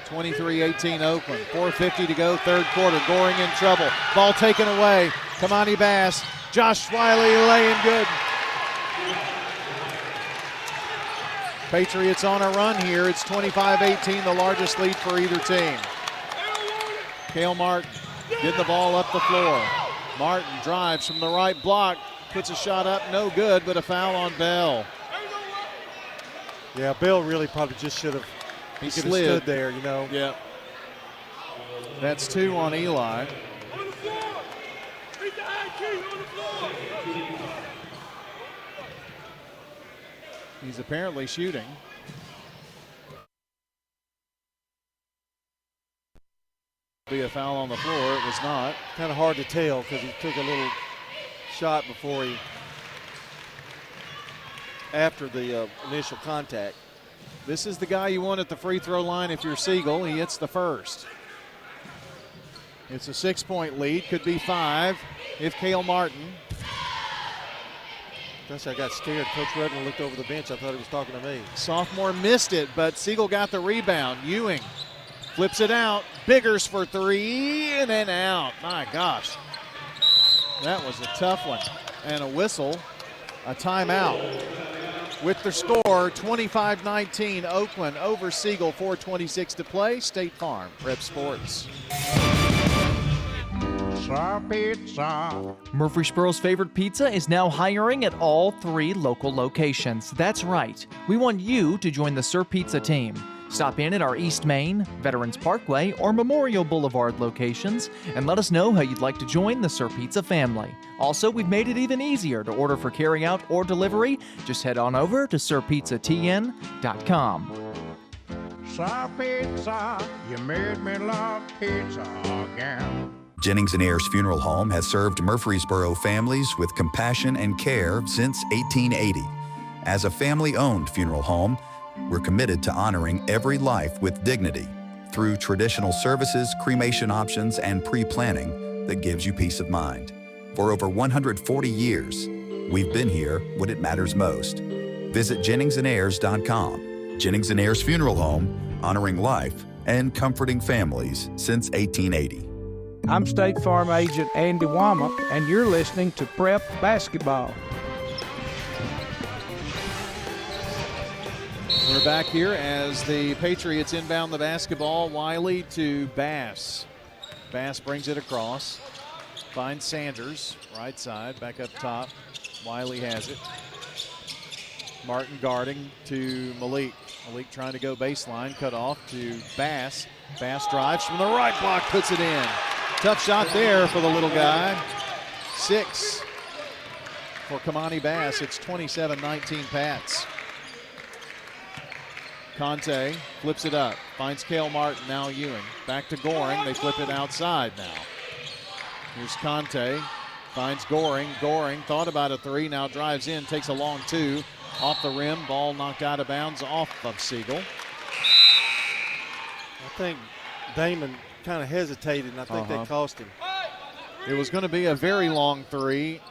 23-18 Oakland. 4:50 to go, third quarter. Goring in trouble. Ball taken away. Kamani Bass. Josh Wiley laying good. Patriots on a run here. It's 25-18, the largest lead for either team. Cale Martin getting the ball up the floor. Martin drives from the right block, puts a shot up, no good, but a foul on Bell. Yeah, Bell really probably just should have. He could have stood there, you know. Yeah. That's two on Eli. He's apparently shooting. Be a foul on the floor. It was not. Kind of hard to tell because he took a little shot before he, after the initial contact. This is the guy you want at the free throw line if you're Siegel. He hits the first. It's a 6-point lead. Could be 5 if Cale Martin. Gosh, I got scared. Coach Redmond looked over the bench. I thought he was talking to me. Sophomore missed it, but Siegel got the rebound. Ewing flips it out. Biggers for 3 and then out. My gosh. That was a tough one. And a whistle, a timeout. With the score, 25-19, Oakland over Siegel, 4:26 to play. State Farm, Prep Sports. Pizza. Murfreesboro's favorite pizza is now hiring at all 3 local locations. That's right. We want you to join the Sir Pizza team. Stop in at our East Main, Veterans Parkway, or Memorial Boulevard locations and let us know how you'd like to join the Sir Pizza family. Also, we've made it even easier to order for carryout or delivery. Just head on over to sirpizzatn.com. Sir Pizza, you made me love pizza again. Jennings and Ayers Funeral Home has served Murfreesboro families with compassion and care since 1880. As a family-owned funeral home, we're committed to honoring every life with dignity through traditional services, cremation options, and pre-planning that gives you peace of mind. For over 140 years, we've been here when it matters most. Visit JenningsandAyers.com. Jennings and Ayers Funeral Home, honoring life and comforting families since 1880. I'm State Farm Agent Andy Womack, and you're listening to Prep Basketball. We're back here as the Patriots inbound the basketball. Wiley to Bass. Bass brings it across. Finds Sanders, right side, back up top. Wiley has it. Martin guarding to Malik. Malik trying to go baseline, cut off to Bass. Bass drives from the right block, puts it in. Tough shot there for the little guy. 6 for Kamani Bass. It's 27-19 Pats. Conte flips it up, finds Cale Martin, now Ewing. Back to Goring, they flip it outside now. Here's Conte, Finds Goring. Goring thought about a three, now drives in, takes a long two. Off the rim, ball knocked out of bounds off of Siegel. I think Damon kind of hesitated, and I think that cost him. It was going to be a very long three.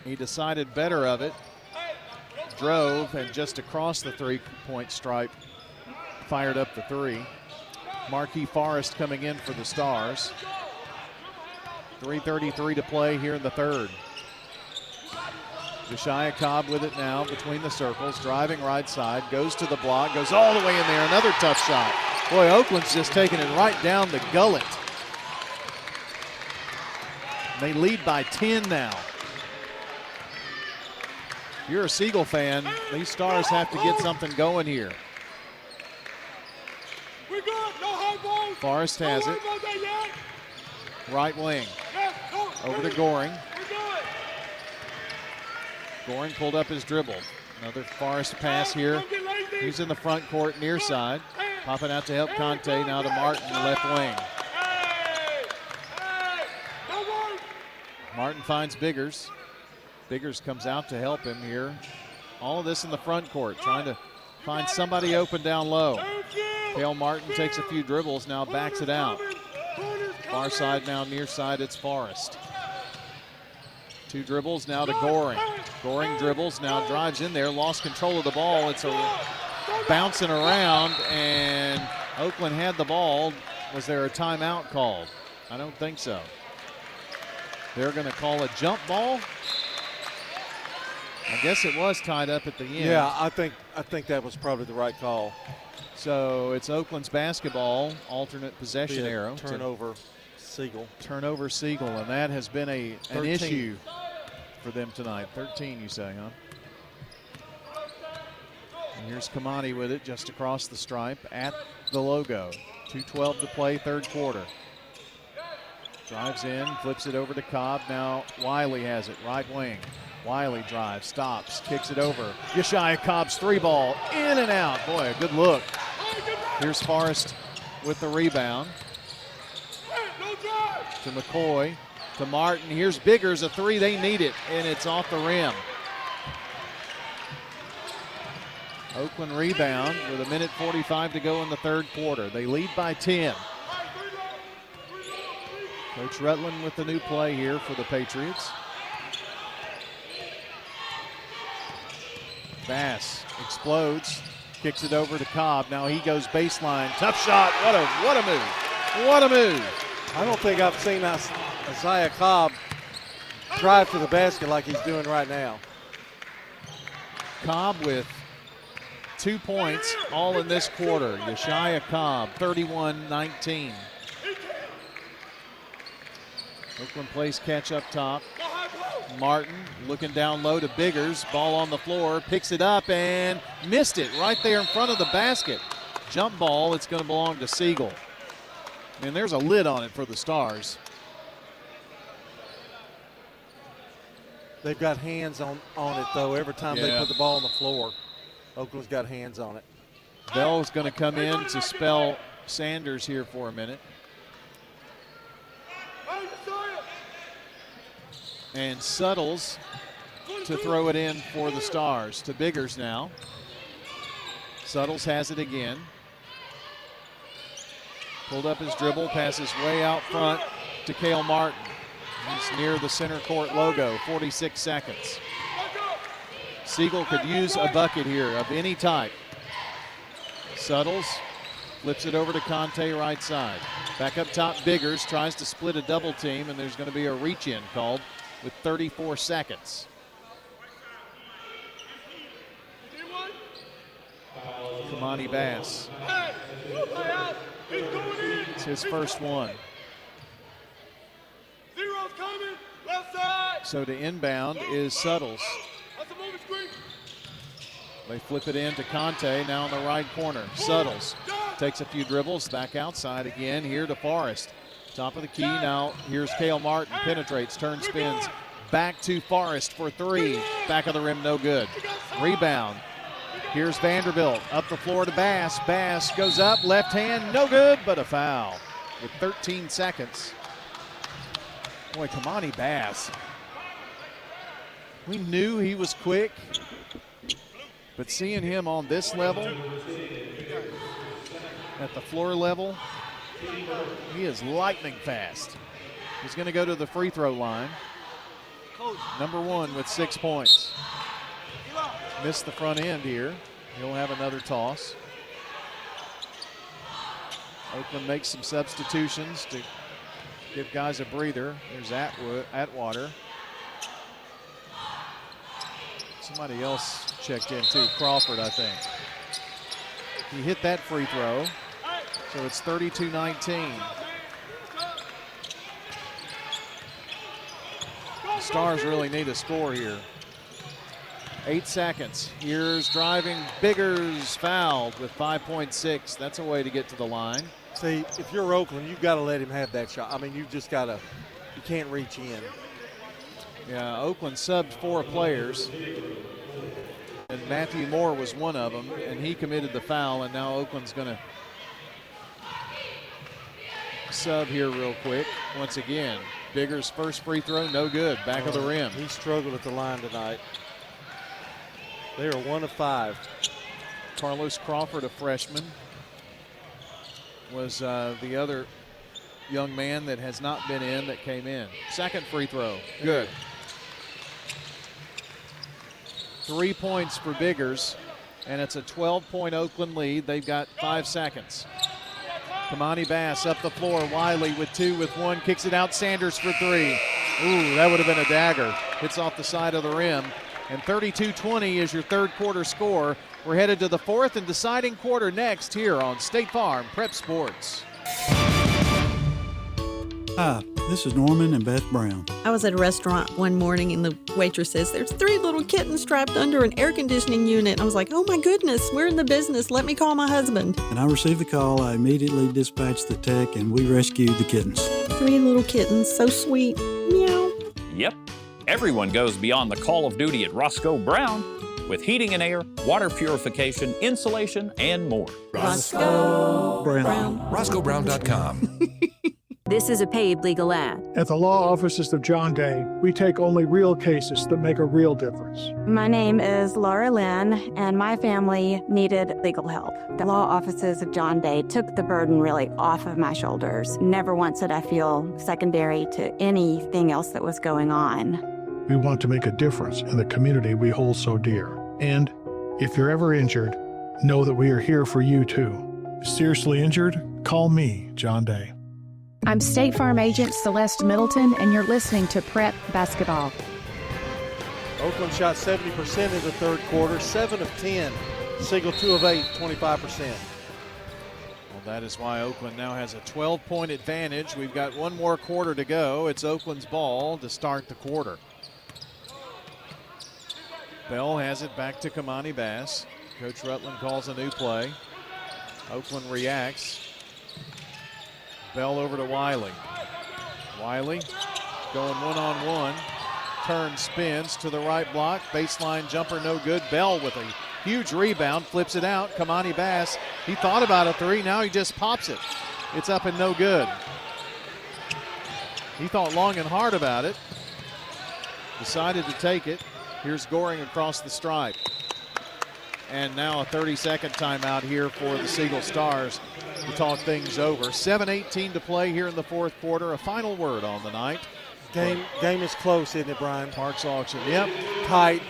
He decided better of it. Drove, and just across the three-point stripe, fired up the three. Marquis Forrest coming in for the Stars. 3:33 to play here in the third. Josiah Cobb with it now between the circles, driving right side, goes to the block, goes all the way in there. Another tough shot. Boy, Oakland's just taking it right down the gullet. They lead by 10 now. If you're a Siegel fan, these Stars have to get something going here. Forrest has it. Right wing. Over to Goring. Goring pulled up his dribble. Another Forrest pass here. He's in the front court near side. Popping out to help Conte. Now to Martin, left wing. Martin finds Biggers. Biggers comes out to help him here. All of this in the front court, trying to find somebody open down low. Cale Martin takes a few dribbles, now backs it out. Far side now, near side, it's Forrest. 2 dribbles now to Goring. Goring dribbles, now drives in there, lost control of the ball. It's bouncing around, and Oakland had the ball. Was there a timeout called? I don't think so. They're going to call a jump ball. I guess it was tied up at the end. Yeah, I think that was probably the right call. So it's Oakland's basketball, alternate possession arrow. Turnover Siegel. Turnover Siegel, and that has been an issue for them tonight. 13, you say, huh? And here's Kamani with it just across the stripe at the logo. 2:12 to play, third quarter. Drives in, flips it over to Cobb. Now Wiley has it, right wing. Wiley drives, stops, kicks it over. Josiah Cobb's three ball, in and out. Boy, a good look. Here's Forrest with the rebound. To McCoy, to Martin. Here's Biggers, a three, they need it, and it's off the rim. Oakland rebound with 1:45 to go in the third quarter. They lead by 10. Coach Rutland with the new play here for the Patriots. Bass explodes, kicks it over to Cobb. Now he goes baseline. Tough shot. What a move. What a move. I don't think I've seen Isaiah Cobb drive to the basket like he's doing right now. Cobb with 2 points, all in this quarter. Josiah Cobb, 31-19. Oakland plays catch up top. Martin looking down low to Biggers. Ball on the floor, picks it up and missed it right there in front of the basket. Jump ball, it's going to belong to Siegel. And there's a lid on it for the Stars. They've got hands on it, though, every time they put the ball on the floor. Oakland's got hands on it. Bell's going to come in to spell Sanders here for a minute. And Suttles to throw it in for the Stars. To Biggers now. Suttles has it again. Pulled up his dribble, passes way out front to Cale Martin. He's near the center court logo, 46 seconds. Siegel could use a bucket here of any type. Suttles flips it over to Conte right side. Back up top, Biggers tries to split a double team, and there's going to be a reach-in called with 34 seconds. Kamani Bass. It's his first one. So to inbound is Suttles. They flip it in to Conte, now in the right corner. Suttles takes a few dribbles, back outside again, here to Forrest. Top of the key, now here's Cale Martin, penetrates, turns, spins. Back to Forrest for three. Back of the rim, no good. Rebound. Here's Vanderbilt, up the floor to Bass. Bass goes up, left hand, no good, but a foul with 13 seconds. Boy, Kamani Bass We knew he was quick, but seeing him on this level, at the floor level, he is lightning fast. He's going to go to the free throw line. Number 1 with 6 points. Missed the front end here. He'll have another toss. Oakland makes some substitutions to give guys a breather. There's Atwater. Somebody else checked in too, Crawford, I think. He hit that free throw, so it's 32-19. Stars really need a score here. 8 seconds. Here's driving. Biggers fouled with 5.6. That's a way to get to the line. See, if you're Oakland, you've got to let him have that shot. I mean, you've just got to, you can't reach in. Yeah, Oakland subbed 4 players. And Matthew Moore was one of them, and he committed the foul, and now Oakland's going to sub here real quick. Once again, Biggers' first free throw, no good. Back of the rim. He struggled at the line tonight. They are 1 of 5. Carlos Crawford, a freshman, was the other young man that has not been in that came in. Second free throw, good. 3 points for Biggers, and it's a 12-point Oakland lead. They've got 5 seconds. Kamani Bass up the floor. Wiley with 2 with 1. Kicks it out. Sanders for 3. Ooh, that would have been a dagger. Hits off the side of the rim. And 32-20 is your third quarter score. We're headed to the fourth and deciding quarter next here on State Farm Prep Sports. Hi, this is Norman and Beth Brown. I was at a restaurant one morning and the waitress says, "There's 3 little kittens strapped under an air conditioning unit." I was like, "Oh my goodness, we're in the business. Let me call my husband." And I received the call. I immediately dispatched the tech and we rescued the kittens. 3 little kittens, so sweet. Meow. Yep, everyone goes beyond the call of duty at Roscoe Brown with heating and air, water purification, insulation, and more. Roscoe Brown. RoscoeBrown.com. This is a paid legal ad. At the law offices of John Day, we take only real cases that make a real difference. My name is Laura Lynn, and my family needed legal help. The law offices of John Day took the burden really off of my shoulders. Never once did I feel secondary to anything else that was going on. We want to make a difference in the community we hold so dear. And if you're ever injured, know that we are here for you too. Seriously injured? Call me, John Day. I'm State Farm agent Celeste Middleton, and you're listening to Prep Basketball. Oakland shot 70% in the third quarter, 7 of 10. Siegel 2 of 8, 25%. Well, that is why Oakland now has a 12-point advantage. We've got one more quarter to go. It's Oakland's ball to start the quarter. Bell has it back to Kamani Bass. Coach Rutland calls a new play. Oakland reacts. Bell over to Wiley. Wiley going one-on-one. Turn, spins to the right block. Baseline jumper, no good. Bell with a huge rebound, flips it out. Kamani Bass, he thought about a 3. Now he just pops it. It's up and no good. He thought long and hard about it. Decided to take it. Here's Goring across the stripe. And now a 30-second timeout here for the Siegel Stars to talk things over. 7:18 to play here in the fourth quarter. A final word on the night. Game is close, isn't it, Brian? Parks auction. Yep. Tight,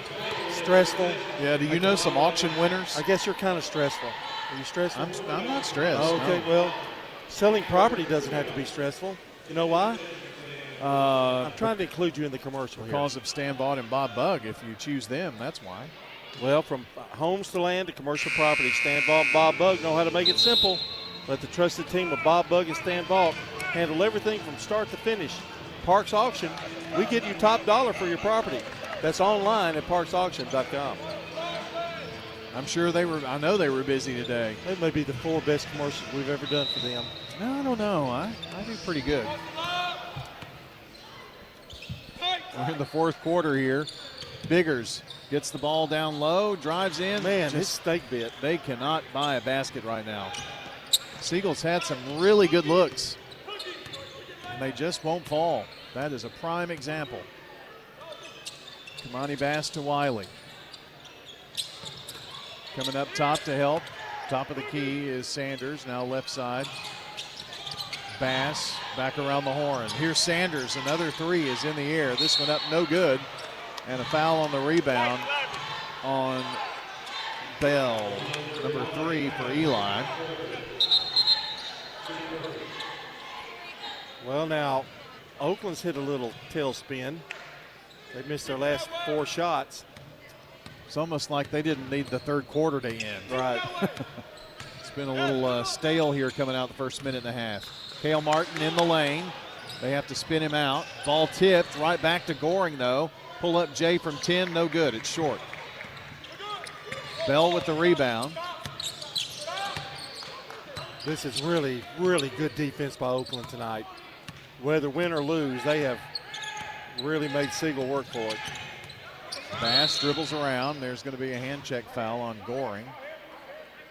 stressful. Yeah, do you know some auction winners? I guess you're kind of stressful. Are you stressful? I'm not stressed. Oh, okay, no. Well, selling property doesn't have to be stressful. You know why? I'm trying to include you in the commercial because of Stan Vaught and Bob Bugg. If you choose them, that's why. Well, from homes to land to commercial property, Stan Vaught and Bob Bugg know how to make it simple. Let the trusted team of Bob Bugg and Stan Vaught handle everything from start to finish. Parks Auction, we give you top dollar for your property. That's online at parksauction.com. I'm sure I know they were busy today. That may be the 4 best commercials we've ever done for them. No, I don't know. I do pretty good. We're in the fourth quarter here. Biggers gets the ball down low, drives in. Man, his steak bit. They cannot buy a basket right now. Siegel's had some really good looks, and they just won't fall. That is a prime example. Kamani Bass to Wiley. Coming up top to help. Top of the key is Sanders, now left side. Bass back around the horn. Here's Sanders, another three is in the air. This one up, no good. And a foul on the rebound on Bell, number 3 for Eli. Well, now, Oakland's hit a little tailspin. They missed their last 4 shots. It's almost like they didn't need the third quarter to end. Right. It's been a little stale here coming out the first minute and a half. Cale Martin in the lane. They have to spin him out. Ball tipped right back to Goring, though. Pull up Jay from 10, no good. It's short. Bell with the rebound. This is really, really good defense by Oakland tonight. Whether win or lose, they have really made Siegel work for it. Bass dribbles around. There's going to be a hand check foul on Goring.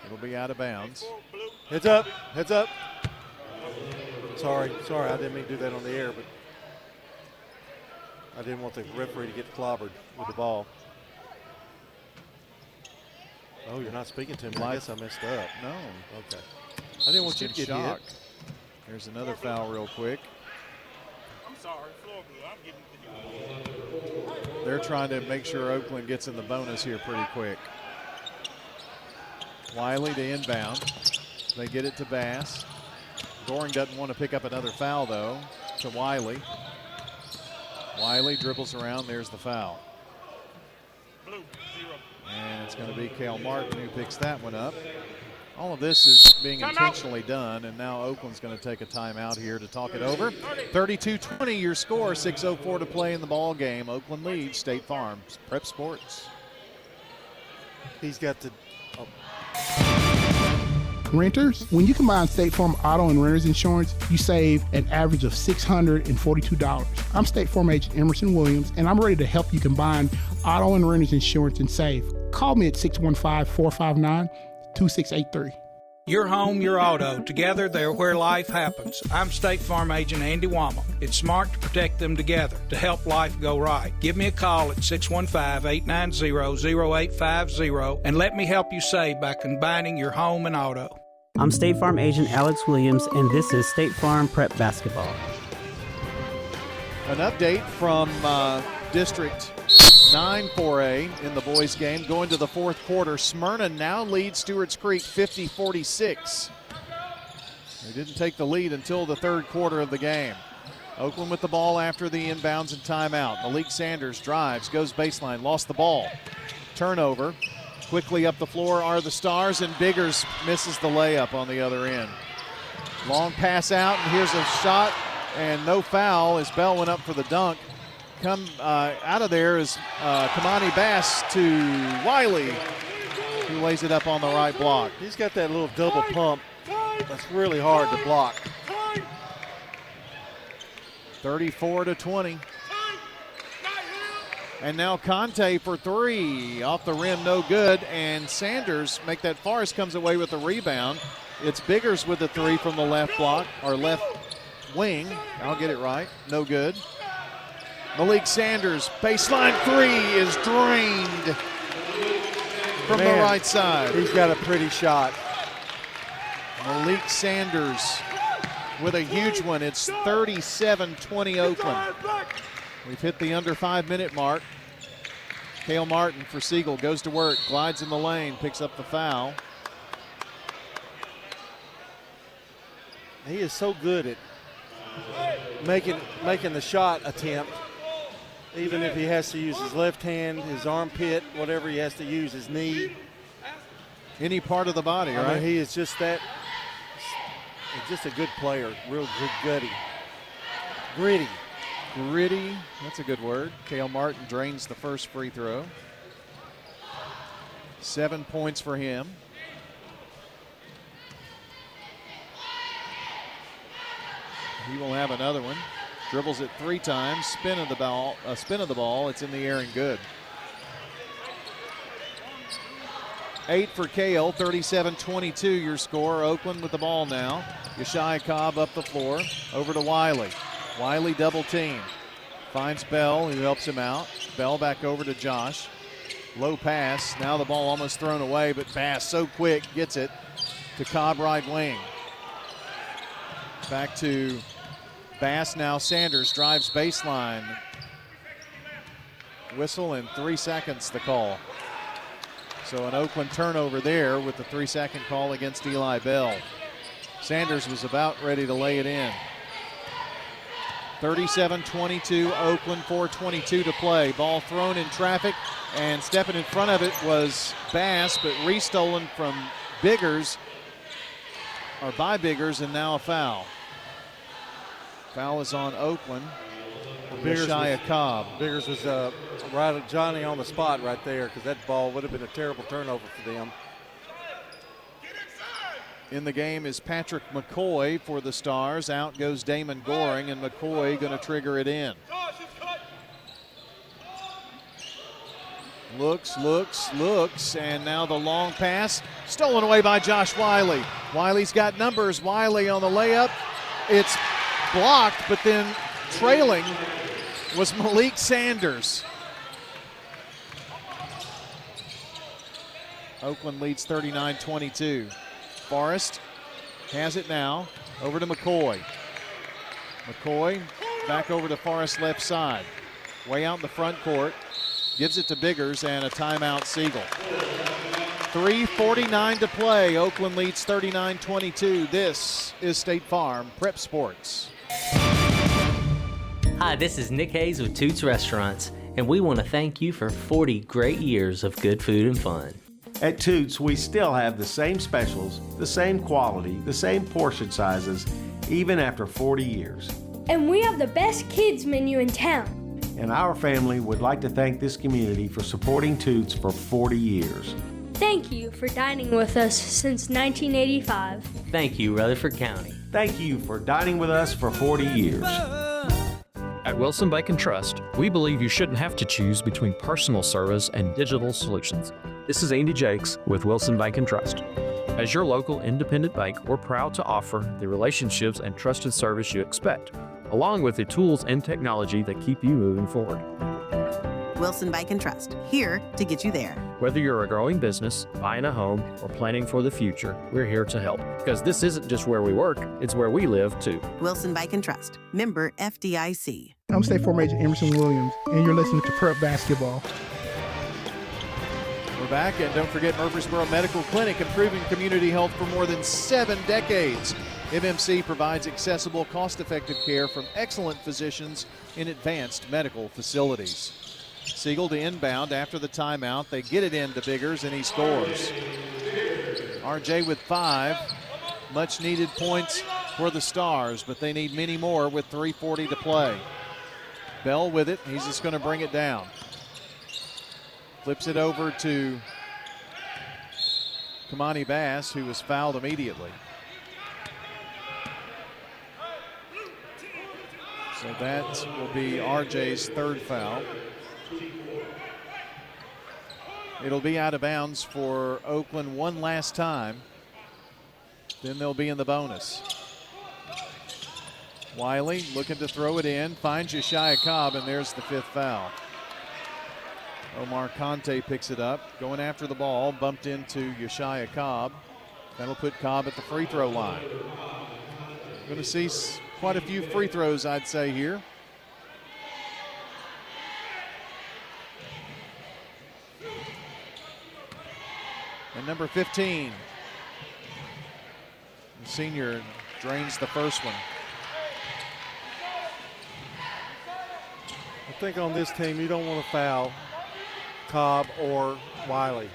It'll be out of bounds. Heads up, heads up. Sorry, I didn't mean to do that on the air, but I didn't want the referee to get clobbered with the ball. Oh, you're not speaking to me. I guess I messed up. No. Okay. I didn't want you to get hit. There's another foul real quick. I'm sorry, floor blue. I'm getting They're trying to make sure Oakland gets in the bonus here pretty quick. Wiley to inbound. They get it to Bass. Goring doesn't want to pick up another foul, though, to Wiley. Wiley dribbles around. There's the foul. Blue, 0. And it's going to be Cale Martin who picks that one up. All of this is being intentionally done, and now Oakland's going to take a timeout here to talk it over. 32-20 your score, 6:04 to play in the ball game. Oakland leads State Farm. Prep Sports. He's got to... Renters, when you combine State Farm auto and renter's insurance, you save an average of $642. I'm State Farm agent Emerson Williams, and I'm ready to help you combine auto and renter's insurance and save. Call me at 615-459-2683. Your home, your auto. Together, they're where life happens. I'm State Farm agent Andy Womack. It's smart to protect them together to help life go right. Give me a call at 615-890-0850 and let me help you save by combining your home and auto. I'm State Farm agent Alex Williams, and this is State Farm Prep Basketball. An update from District 9 4A in the boys game going to the fourth quarter. Smyrna now leads Stewart's Creek 50-46. They didn't take the lead until the third quarter of the game. Oakland with the ball after the inbounds and timeout. Malik Sanders drives, goes baseline, lost the ball. Turnover. Quickly up the floor are the Stars, and Biggers misses the layup on the other end. Long pass out, and here's a shot, and no foul as Bell went up for the dunk. Come out of there is Kamani Bass to Wiley, who lays it up on the right block. He's got that little double pump that's really hard to block. 34-20. And now Conte for three. Off the rim, no good. And Sanders, make that Forrest comes away with the rebound. It's Biggers with the three from the left block, or left wing. I'll get it right. No good. Malik Sanders, baseline three is drained from the right side. He's got a pretty shot. Malik Sanders with a huge one. It's 37-20 Oakland. We've hit the under 5-minute mark. Cale Martin for Siegel goes to work, glides in the lane, picks up the foul. He is so good at making the shot attempt, even if he has to use his left hand, his armpit, whatever he has to use, his knee. Any part of the body, right? I mean, he is just that, he's just a good player, real good, gritty. Gritty, that's a good word. Cale Martin drains the first free throw. 7 points for him. He will have another one. Dribbles it 3 times, spin of the ball. It's in the air and good. 8 for Cale, 37-22 your score. Oakland with the ball now. Yeshai Cobb up the floor, over to Wiley. Wiley double team. Finds Bell, who helps him out. Bell back over to Josh. Low pass. Now the ball almost thrown away, but Bass so quick gets it to Cobb right wing. Back to Bass now. Sanders drives baseline. Whistle in 3 seconds, the call. So an Oakland turnover there with the 3-second call against Eli Bell. Sanders was about ready to lay it in. 37-22, Oakland, 4:22 to play. Ball thrown in traffic, and stepping in front of it was Bass, but restolen from Biggers, or by Biggers, and now a foul. Foul is on Oakland. Shia Cobb. Biggers was right at Johnny on the spot right there, because that ball would have been a terrible turnover for them. In the game is Patrick McCoy for the Stars. Out goes Damon Goring, and McCoy going to trigger it in. Looks, and now the long pass stolen away by Josh Wiley. Wiley's got numbers. Wiley on the layup. It's blocked, but then trailing was Malik Sanders. Oakland leads 39-22. Forrest has it now, over to McCoy. McCoy back over to Forrest left side. Way out in the front court, gives it to Biggers, and a timeout Siegel. 3:49 to play, Oakland leads 39-22. This is State Farm Prep Sports. Hi, this is Nick Hayes with Toots Restaurants, and we want to thank you for 40 great years of good food and fun. At Toots, we still have the same specials, the same quality, the same portion sizes, even after 40 years. And we have the best kids menu in town. And our family would like to thank this community for supporting Toots for 40 years. Thank you for dining with us since 1985. Thank you, Rutherford County. Thank you for dining with us for 40 years. At Wilson Bank and Trust, we believe you shouldn't have to choose between personal service and digital solutions. This is Andy Jakes with Wilson Bank and Trust. As your local independent bank, we're proud to offer the relationships and trusted service you expect, along with the tools and technology that keep you moving forward. Wilson Bank and Trust, here to get you there. Whether you're a growing business, buying a home, or planning for the future, we're here to help. Because this isn't just where we work, it's where we live too. Wilson Bank and Trust, member FDIC. I'm State Farm Agent Emerson Williams, and you're listening to Prep Basketball. We're back, and don't forget Murfreesboro Medical Clinic, improving community health for more than 7 decades. MMC provides accessible, cost-effective care from excellent physicians in advanced medical facilities. Siegel to inbound after the timeout. They get it into Biggers, and he scores. RJ with 5. Much needed points for the Stars, but they need many more with 3:40 to play. Bell with it. He's just going to bring it down. Flips it over to Kamani Bass, who was fouled immediately. So that will be RJ's 3rd foul. It'll be out of bounds for Oakland one last time. Then they'll be in the bonus. Wiley looking to throw it in, finds Yeshia Cobb, and there's the 5th foul. Omar Conte picks it up, going after the ball, bumped into Yeshia Cobb. That'll put Cobb at the free throw line. Going to see quite a few free throws, I'd say, here. And number 15, the senior, drains the first one. I think on this team, you don't want to foul Cobb or Wiley.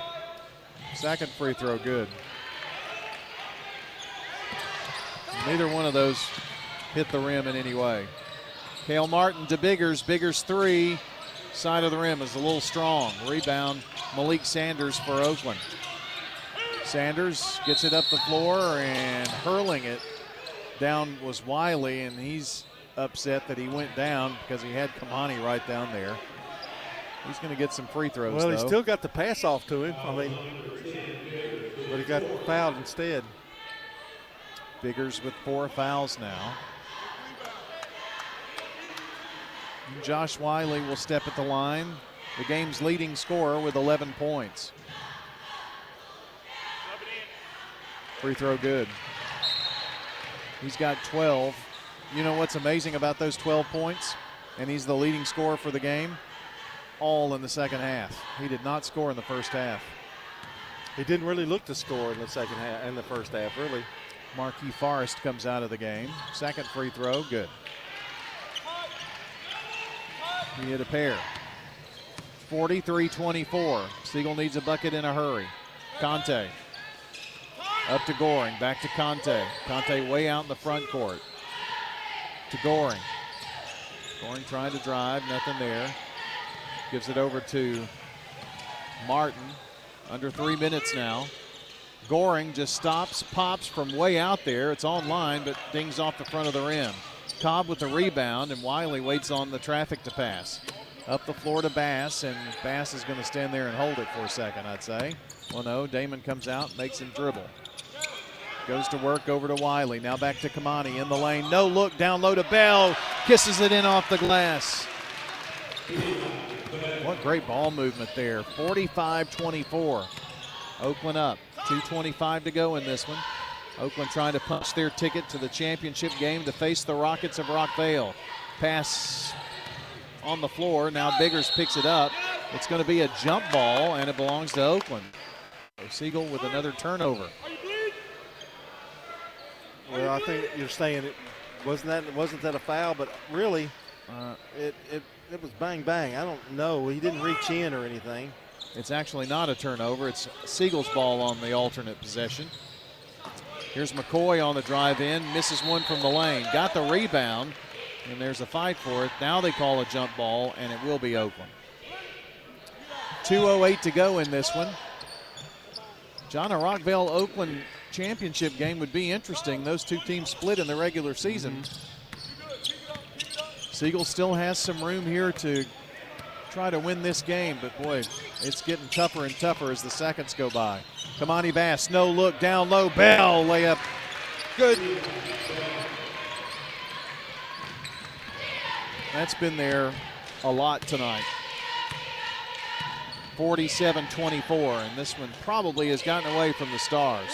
Second free throw, good. Neither one of those hit the rim in any way. Cale Martin to Biggers. Biggers 3. Side of the rim is a little strong. Rebound, Malik Sanders for Oakland. Sanders gets it up the floor, and hurling it down was Wiley, and he's upset that he went down because he had Kamani right down there. He's going to get some free throws, well, though. He still got the pass off to him. I mean, but he got fouled instead. Biggers with 4 fouls now. Josh Wiley will step at the line, the game's leading scorer with 11 points. Free throw good. He's got 12. You know what's amazing about those 12 points? And he's the leading scorer for the game. All in the second half. He did not score in the first half. He didn't really look to score in the second half, in the first half, really. Marquis Forrest comes out of the game. Second free throw, good. He hit a pair. 43-24. Siegel needs a bucket in a hurry. Conte. Up to Goring, back to Conte. Conte way out in the front court. To Goring. Goring trying to drive, nothing there. Gives it over to Martin. Under 3 minutes now. Goring just stops, pops from way out there. It's online, but dings off the front of the rim. Cobb with the rebound, and Wiley waits on the traffic to pass. Up the floor to Bass, and Bass is going to stand there and hold it for a second, I'd say. Well, no, Damon comes out, makes him dribble. Goes to work over to Wiley. Now back to Kamani in the lane. No look, down low to Bell. Kisses it in off the glass. What great ball movement there. 45-24. Oakland up. 2:25 to go in this one. Oakland trying to punch their ticket to the championship game to face the Rockets of Rockvale. Pass on the floor. Now Biggers picks it up. It's going to be a jump ball, and it belongs to Oakland. Siegel with another turnover. Well, I think you're saying it wasn't that a foul, but really, it was bang bang. I don't know. He didn't reach in or anything. It's actually not a turnover. It's Siegel's ball on the alternate possession. Here's McCoy on the drive in, misses one from the lane. Got the rebound, and there's a fight for it. Now they call a jump ball, and it will be Oakland. 2:08 to go in this one. John, a Rockvale-Oakland championship game would be interesting. Those two teams split in the regular season. Siegel still has some room here to try to win this game, but boy, it's getting tougher and tougher as the seconds go by. Kamani Bass, no look, down low, Bell, layup, good. That's been there a lot tonight. 47-24, and this one probably has gotten away from the Stars.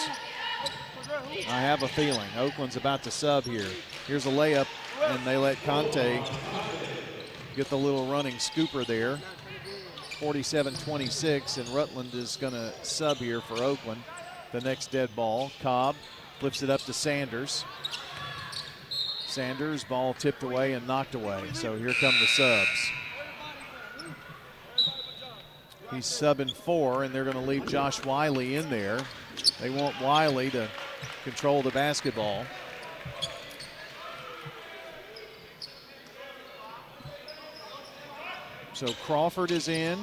I have a feeling Oakland's about to sub here. Here's a layup, and they let Conte get the little running scooper there. 47-26, and Rutland is going to sub here for Oakland. The next dead ball. Cobb flips it up to Sanders. Sanders, ball tipped away and knocked away. So here come the subs. He's subbing 4, and they're going to leave Josh Wiley in there. They want Wiley to control the basketball. So Crawford is in.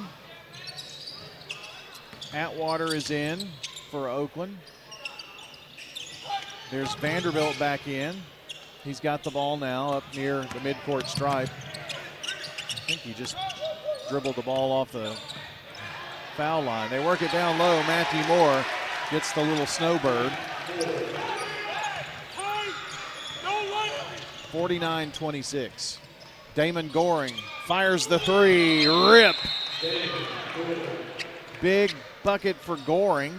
Atwater is in for Oakland. There's Vanderbilt back in. He's got the ball now up near the midcourt stripe. I think he just dribbled the ball off the foul line. They work it down low. Matthew Moore gets the little snowbird. 49-26. Damon Goring fires the three. Rip. Big bucket for Goring.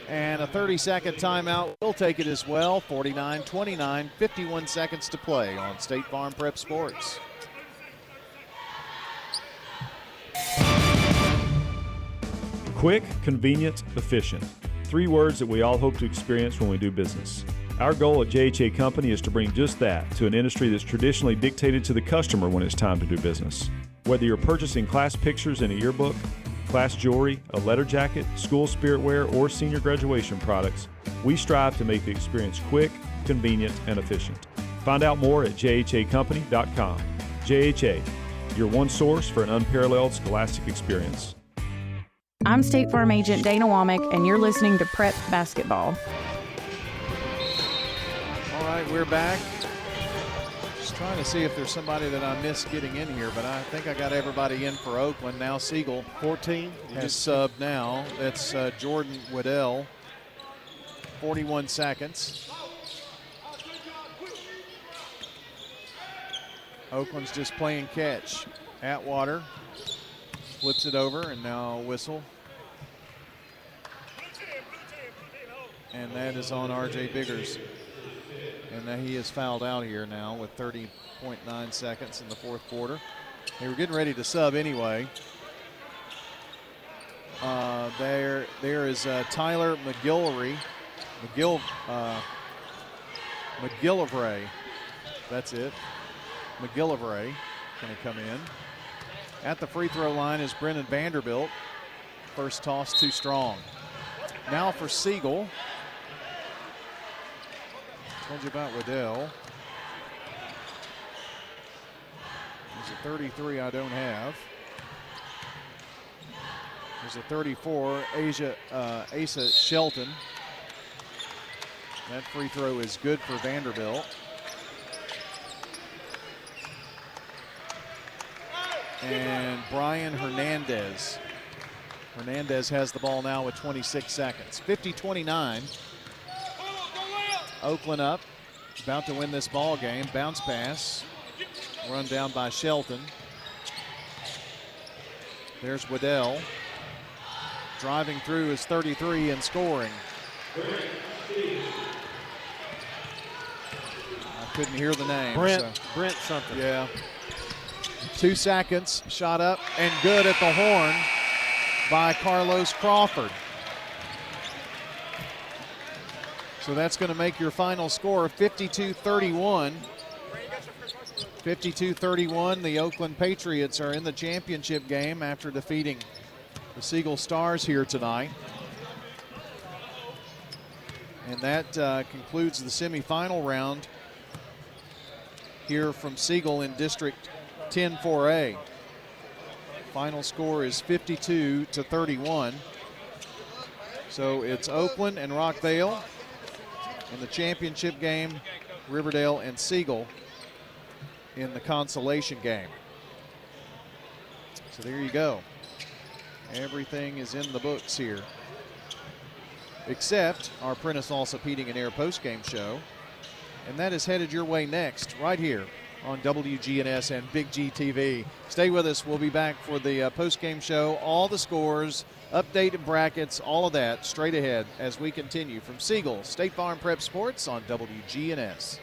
And a 30-second timeout. We'll take it as well. 49-29, 51 seconds to play on State Farm Prep Sports. Quick, convenient, efficient. 3 words that we all hope to experience when we do business. Our goal at JHA Company is to bring just that to an industry that's traditionally dictated to the customer when it's time to do business. Whether you're purchasing class pictures in a yearbook, class jewelry, a letter jacket, school spirit wear, or senior graduation products, we strive to make the experience quick, convenient, and efficient. Find out more at jhacompany.com. JHA, your one source for an unparalleled scholastic experience. I'm State Farm Agent Dana Womack, and you're listening to Prep Basketball. All right, we're back. Just trying to see if there's somebody that I missed getting in here, but I think I got everybody in for Oakland. Now Siegel 14 has subbed now. That's Jordan Waddell. 41 seconds. Oakland's just playing catch. Atwater flips it over, and now whistle. And that is on R.J. Biggers. And now he is fouled out here now with 30.9 seconds in the fourth quarter. They were getting ready to sub anyway. There is Tyler McGillivray. That's it. McGillivray going to come in. At the free throw line is Brennan Vanderbilt. First toss too strong. Now for Siegel. Told you about Waddell. There's a 33 I don't have. There's a 34, Asa Shelton. That free throw is good for Vanderbilt. And Brian Hernandez. Hernandez has the ball now with 26 seconds. 50-29. Oakland up, about to win this ball game. Bounce pass, run down by Shelton. There's Waddell. Driving through his 33 and scoring. I couldn't hear the name. Brent something. Yeah. 2 seconds, shot up and good at the horn by Carlos Crawford. So that's going to make your final score 52-31. 52-31, the Oakland Patriots are in the championship game after defeating the Siegel Stars here tonight. And that concludes the semifinal round here from Siegel in District 10-4A. Final score is 52-31. So it's Oakland and Rockvale. In the championship game, Riverdale and Siegel in the consolation game. So there you go. Everything is in the books here, except our Prentice Allsup Heating and Air postgame show. And that is headed your way next, right here on WGNS and Big G TV. Stay with us. We'll be back for the postgame show. All the scores, updated brackets, all of that straight ahead as we continue from Siegel State Farm Prep Sports on WGNS.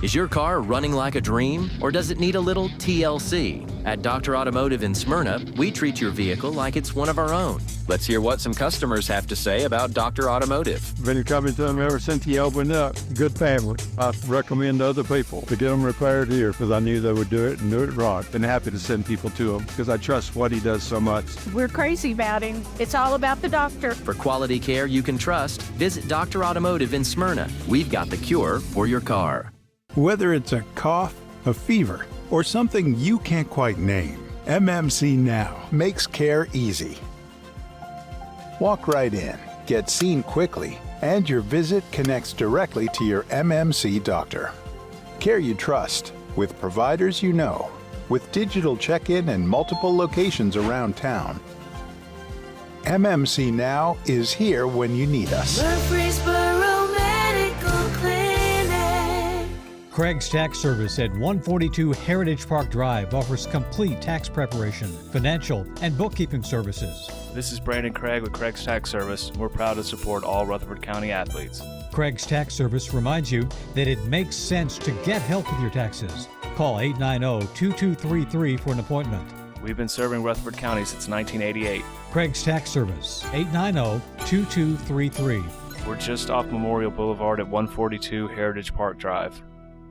Is your car running like a dream, or does it need a little TLC? At Dr. Automotive in Smyrna, we treat your vehicle like it's one of our own. Let's hear what some customers have to say about Dr. Automotive. Been coming to them ever since he opened up. Good family. I recommend other people to get them repaired here because I knew they would do it and do it right. Been happy to send people to him because I trust what he does so much. We're crazy about him. It's all about the doctor. For quality care you can trust, visit Dr. Automotive in Smyrna. We've got the cure for your car. Whether it's a cough, a fever, or something you can't quite name, MMC Now makes care easy. Walk right in, get seen quickly, and your visit connects directly to your MMC doctor. Care you trust, with providers you know, with digital check-in and multiple locations around town. MMC Now is here when you need us. Murfreesboro Medical Clinic. Craig's Tax Service at 142 Heritage Park Drive offers complete tax preparation, financial, and bookkeeping services. This is Brandon Craig with Craig's Tax Service. We're proud to support all Rutherford County athletes. Craig's Tax Service reminds you that it makes sense to get help with your taxes. Call 890-2233 for an appointment. We've been serving Rutherford County since 1988. Craig's Tax Service, 890-2233. We're just off Memorial Boulevard at 142 Heritage Park Drive.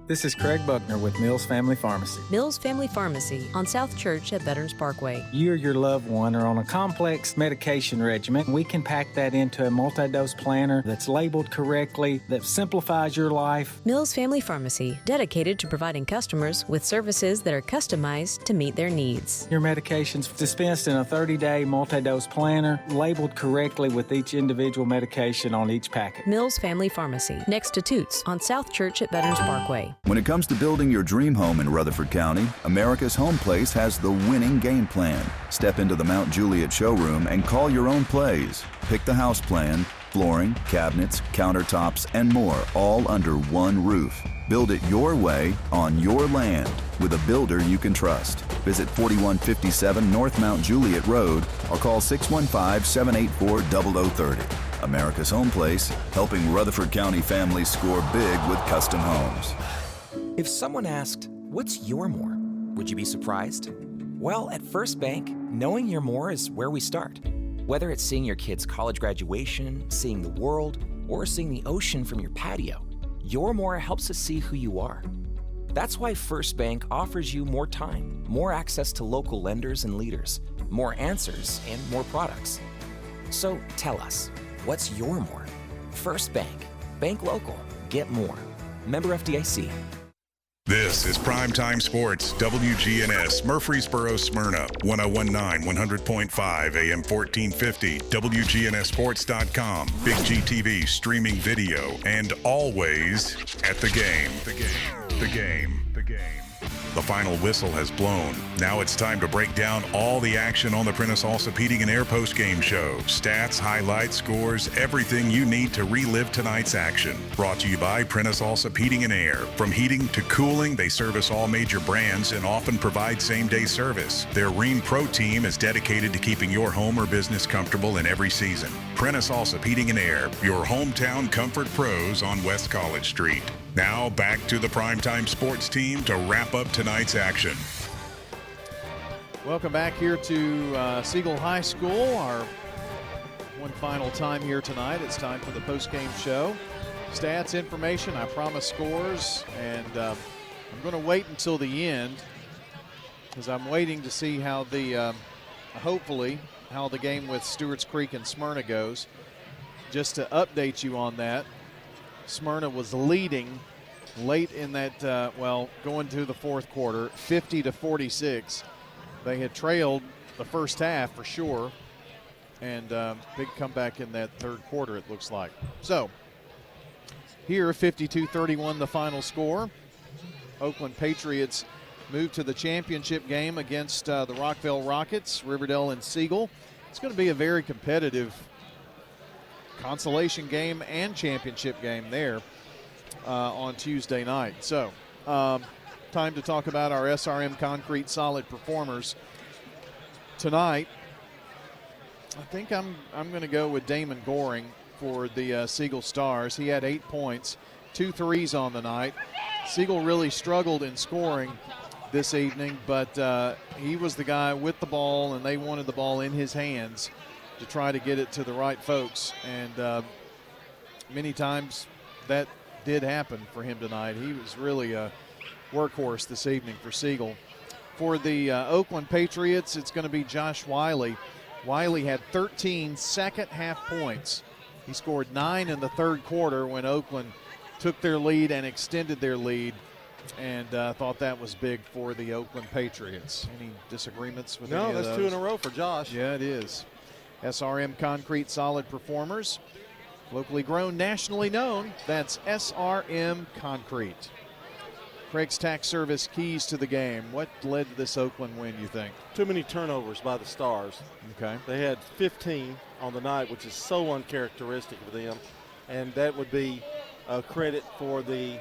This is Craig Buckner with Mills Family Pharmacy. Mills Family Pharmacy on South Church at Veterans Parkway. You or your loved one are on a complex medication regimen. We can pack that into a multi-dose planner that's labeled correctly, that simplifies your life. Mills Family Pharmacy, dedicated to providing customers with services that are customized to meet their needs. Your medication's dispensed in a 30-day multi-dose planner, labeled correctly with each individual medication on each packet. Mills Family Pharmacy, next to Toots on South Church at Veterans Parkway. When it comes to building your dream home in Rutherford County, America's Home Place has the winning game plan. Step into the Mount Juliet showroom and call your own plays. Pick the house plan, Flooring, cabinets, countertops, and more all under one roof. Build it your way on your land with a builder you can trust. Visit 4157 North Mount Juliet Road or call 615-784-0030. America's Home Place, helping Rutherford County families score big with custom homes. If someone asked, "What's your more?" would you be surprised? Well, at First Bank, knowing your more is where we start. Whether it's seeing your kid's college graduation, seeing the world, or seeing the ocean from your patio, your more helps us see who you are. That's why First Bank offers you more time, more access to local lenders and leaders, more answers, and more products. So tell us, what's your more? First Bank. Bank local. Get more. Member FDIC. This is Primetime Sports, WGNS, Murfreesboro, Smyrna, 1019, 100.5, AM 1450, WGNSSports.com, Big GTV, streaming video, and always at the game. The game. The final whistle has blown. Now it's time to break down all the action on the Prentice Allsup Heating and Air post-game show. Stats, highlights, scores, everything you need to relive tonight's action. Brought to you by Prentice Allsup Heating and Air. From heating to cooling, they service all major brands and often provide same-day service. Their Rheem Pro team is dedicated to keeping your home or business comfortable in every season. Prentice Allsup Heating and Air, your hometown comfort pros on West College Street. Now back to the Primetime Sports team to wrap up tonight's action. Welcome back here to Siegel High School. Our one final time here tonight. It's time for the post-game show. Stats, information, I promise scores, and I'm going to wait until the end because I'm waiting to see how the, hopefully, how the game with Stewart's Creek and Smyrna goes. Just to update you on that, Smyrna was leading late in that, going to the fourth quarter, 50-46. They had trailed the first half for sure, and big comeback in that third quarter, it looks like. So here, 52-31 the final score. Oakland Patriots move to the championship game against the Rockville Rockets, Riverdale and Siegel. It's going to be a very competitive consolation game and championship game there on Tuesday night. So time to talk about our SRM Concrete Solid performers tonight. I think I'm going to go with Damon Goring for the Siegel Stars. He had 8 points, 2 threes on the night. Siegel really struggled in scoring this evening, but he was the guy with the ball, and they wanted the ball in his hands to try to get it to the right folks. And many times that did happen for him tonight. He was really a workhorse this evening for Siegel. For the Oakland Patriots, it's going to be Josh Wiley. Wiley had 13 second-half points. He scored 9 in the third quarter when Oakland took their lead and extended their lead, and thought that was big for the Oakland Patriots. Any disagreements with any of those? No, that's 2 in a row for Josh. Yeah, it is. SRM Concrete Solid performers, locally grown, nationally known. That's SRM Concrete. Craig's Tax Service keys to the game. What led to this Oakland win, you think? Too many turnovers by the Stars. Okay. They had 15 on the night, which is so uncharacteristic of them. And that would be a credit for the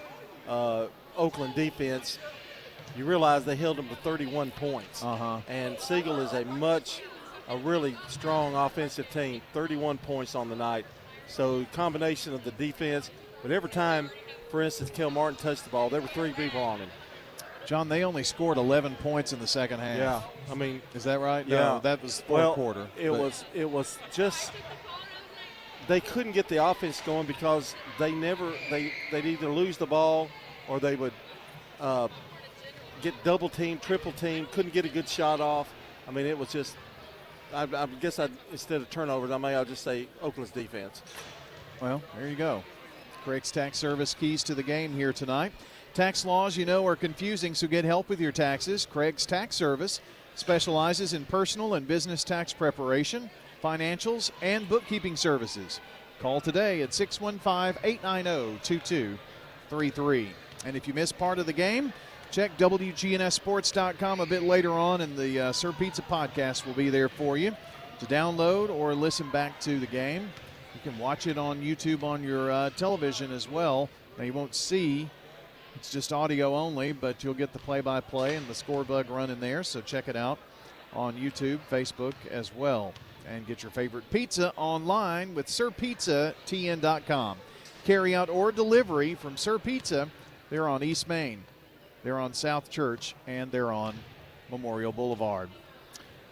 Oakland defense. You realize they held them to 31 points. And Siegel is a really strong offensive team, 31 points on the night. So combination of the defense, but every time, for instance, Kel Martin touched the ball, there were 3 people on him. John, they only scored 11 points in the second half. Yeah, I mean, is that right? Yeah, no, that was fourth quarter. It was just they couldn't get the offense going because they'd either lose the ball or they would get double teamed, triple teamed, couldn't get a good shot off. I mean, it was just. I guess instead of turnovers, I'll just say Oakland's defense. Well, there you go. Craig's Tax Service keys to the game here tonight. Tax laws, are confusing, so get help with your taxes. Craig's Tax Service specializes in personal and business tax preparation, financials, and bookkeeping services. Call today at 615-890-2233. And if you missed part of the game, check WGNSSports.com a bit later on, and the Sir Pizza podcast will be there for you to download or listen back to the game. You can watch it on YouTube on your television as well. Now, you won't see, it's just audio only, but you'll get the play-by-play and the score bug running there, so check it out on YouTube, Facebook as well. And get your favorite pizza online with SirPizzaTN.com. Carry out or delivery from Sir Pizza. They're on East Main, they're on South Church, and they're on Memorial Boulevard.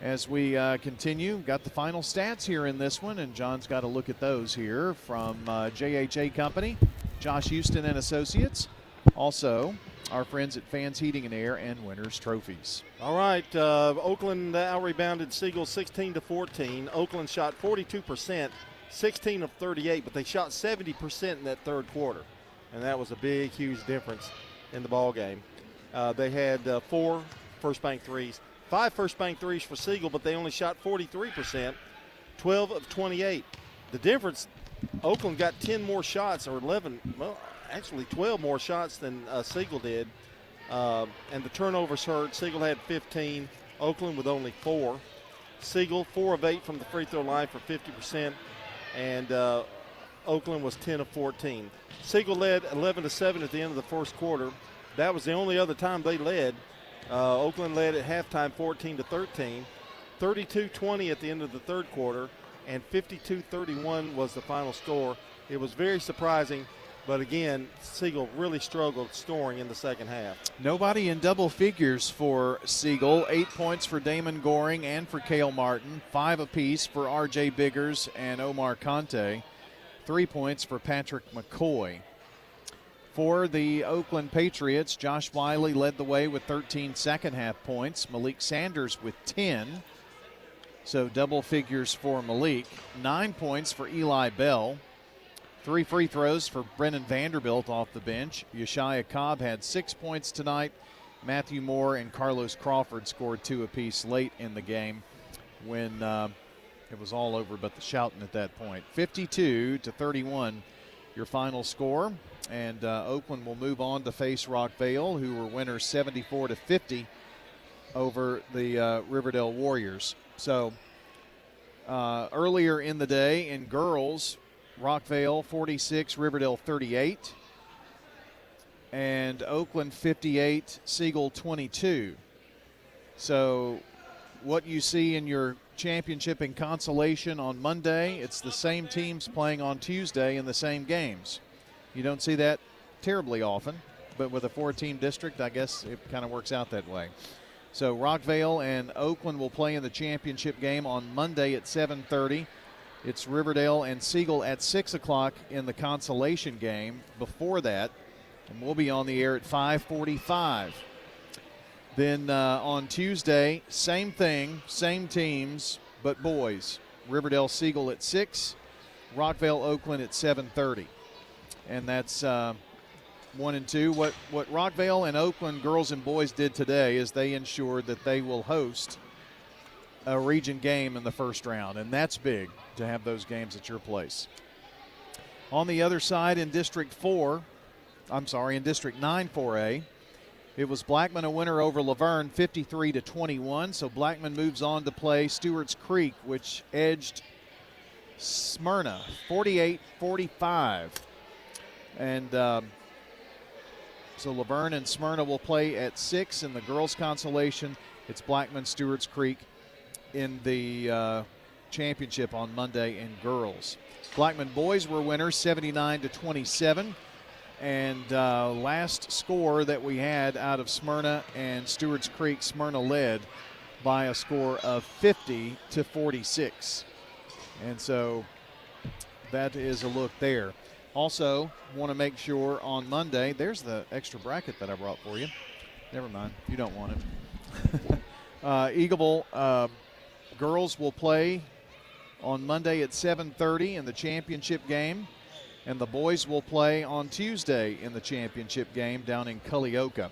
As we continue, got the final stats here in this one, and John's got to look at those here from JHA Company, Josh Houston and Associates. Also, our friends at Fans Heating and Air and Winners Trophies. All right, Oakland out-rebounded Siegel 16-14. Oakland shot 42%, 16 of 38, but they shot 70% in that third quarter, and that was a big, huge difference in the ball game. They had 4 first bank threes. 5 first bank threes for Siegel, but they only shot 43%, 12 of 28. The difference, Oakland got 10 more shots, or 11, well, actually 12 more shots than Siegel did. And the turnovers hurt. Siegel had 15, Oakland with only 4. Siegel 4 of 8 from the free throw line for 50%, and Oakland was 10 of 14. Siegel led 11-7 at the end of the first quarter. That was the only other time they led. Oakland led at halftime 14-13, 32-20 at the end of the third quarter, and 52-31 was the final score. It was very surprising, but again, Siegel really struggled scoring in the second half. Nobody in double figures for Siegel. 8 points for Damon Goring and for Cale Martin, 5 apiece for R.J. Biggers and Omar Conte, 3 points for Patrick McCoy. For the Oakland Patriots, Josh Wiley led the way with 13 second-half points. Malik Sanders with 10, so double figures for Malik. 9 points for Eli Bell. 3 free throws for Brennan Vanderbilt off the bench. Yeshaya Cobb had 6 points tonight. Matthew Moore and Carlos Crawford scored 2 apiece late in the game when it was all over but the shouting at that point. 52-31, your final score. And Oakland will move on to face Rockvale, who were winners 74-50 over the Riverdale Warriors. So earlier in the day in girls, Rockvale 46, Riverdale 38, and Oakland 58, Siegel 22. So what you see in your championship and consolation on Monday, it's the same teams playing on Tuesday in the same games. You don't see that terribly often, but with a 4-team district, I guess it kind of works out that way. So Rockvale and Oakland will play in the championship game on Monday at 7:30. It's Riverdale and Siegel at 6 o'clock in the consolation game before that, and we'll be on the air at 5:45. Then on Tuesday, same thing, same teams, but boys. Riverdale Siegel at 6, Rockvale Oakland at 7:30. And that's 1 and 2. What Rockvale and Oakland girls and boys did today is they ensured that they will host a region game in the first round, and that's big to have those games at your place. On the other side in District 9 4A, it was Blackman a winner over Laverne 53-21, so Blackman moves on to play Stewart's Creek, which edged Smyrna 48-45. And so Laverne and Smyrna will play at 6 in the girls' consolation. It's Blackman, Stewart's Creek in the championship on Monday in girls. Blackman boys were winners 79-27. And last score that we had out of Smyrna and Stewart's Creek, Smyrna led by a score of 50-46. And so that is a look there. Also, want to make sure on Monday, there's the extra bracket that I brought for you. Never mind, you don't want it. Eagleville girls will play on Monday at 7:30 in the championship game, and the boys will play on Tuesday in the championship game down in Culleoka.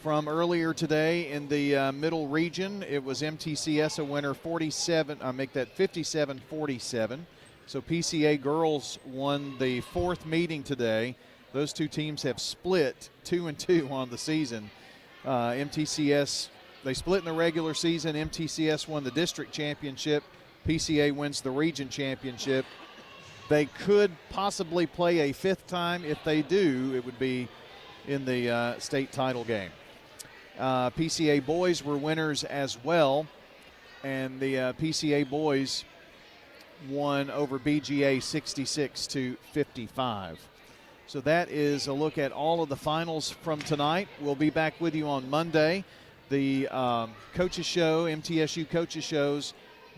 From earlier today in the middle region, it was MTCS a winner 57-47. So PCA girls won the 4th meeting today. Those two teams have split 2-2 on the season. MTCS, they split in the regular season. MTCS won the district championship. PCA wins the region championship. They could possibly play a fifth time. If they do, it would be in the state title game. PCA boys were winners as well, and the PCA boys won over BGA 66-55. So that is a look at all of the finals from tonight. We'll be back with you on Monday. The coaches show, MTSU coaches shows,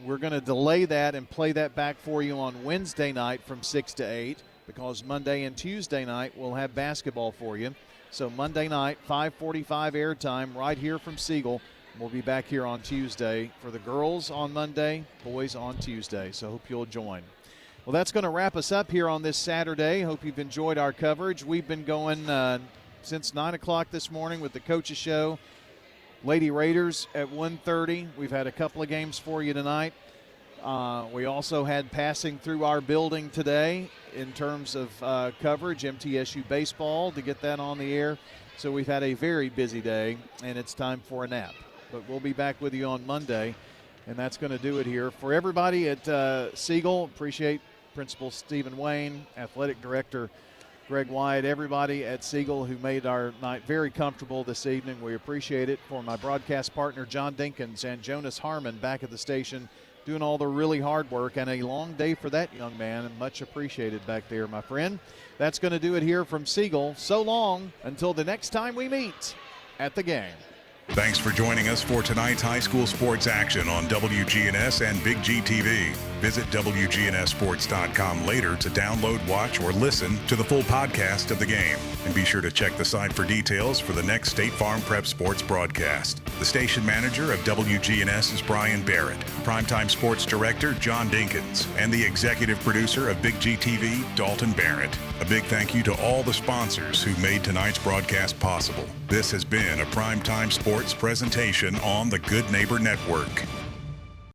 we're going to delay that and play that back for you on Wednesday night from 6 to 8 because Monday and Tuesday night we'll have basketball for you. So Monday night, 5:45 airtime right here from Siegel. We'll be back here on Tuesday for the girls on Monday, boys on Tuesday. So hope you'll join. Well, that's going to wrap us up here on this Saturday. Hope you've enjoyed our coverage. We've been going since 9 o'clock this morning with the coaches show. Lady Raiders at 1:30. We've had a couple of games for you tonight. We also had passing through our building today in terms of coverage, MTSU baseball, to get that on the air. So we've had a very busy day, and it's time for a nap. But we'll be back with you on Monday, and that's going to do it here. For everybody at Siegel, appreciate Principal Stephen Wayne, Athletic Director Greg White, everybody at Siegel who made our night very comfortable this evening. We appreciate it. For my broadcast partner, John Dinkins, and Jonas Harmon back at the station doing all the really hard work, and a long day for that young man, and much appreciated back there, my friend. That's going to do it here from Siegel. So long until the next time we meet at the game. Thanks for joining us for tonight's high school sports action on WGNS and Big G TV. Visit WGNSSports.com later to download, watch, or listen to the full podcast of the game. And be sure to check the site for details for the next State Farm Prep Sports broadcast. The station manager of WGNS is Brian Barrett, Primetime Sports Director John Dinkins, and the executive producer of Big G TV, Dalton Barrett. A big thank you to all the sponsors who made tonight's broadcast possible. This has been a Primetime Sports presentation on the Good Neighbor Network.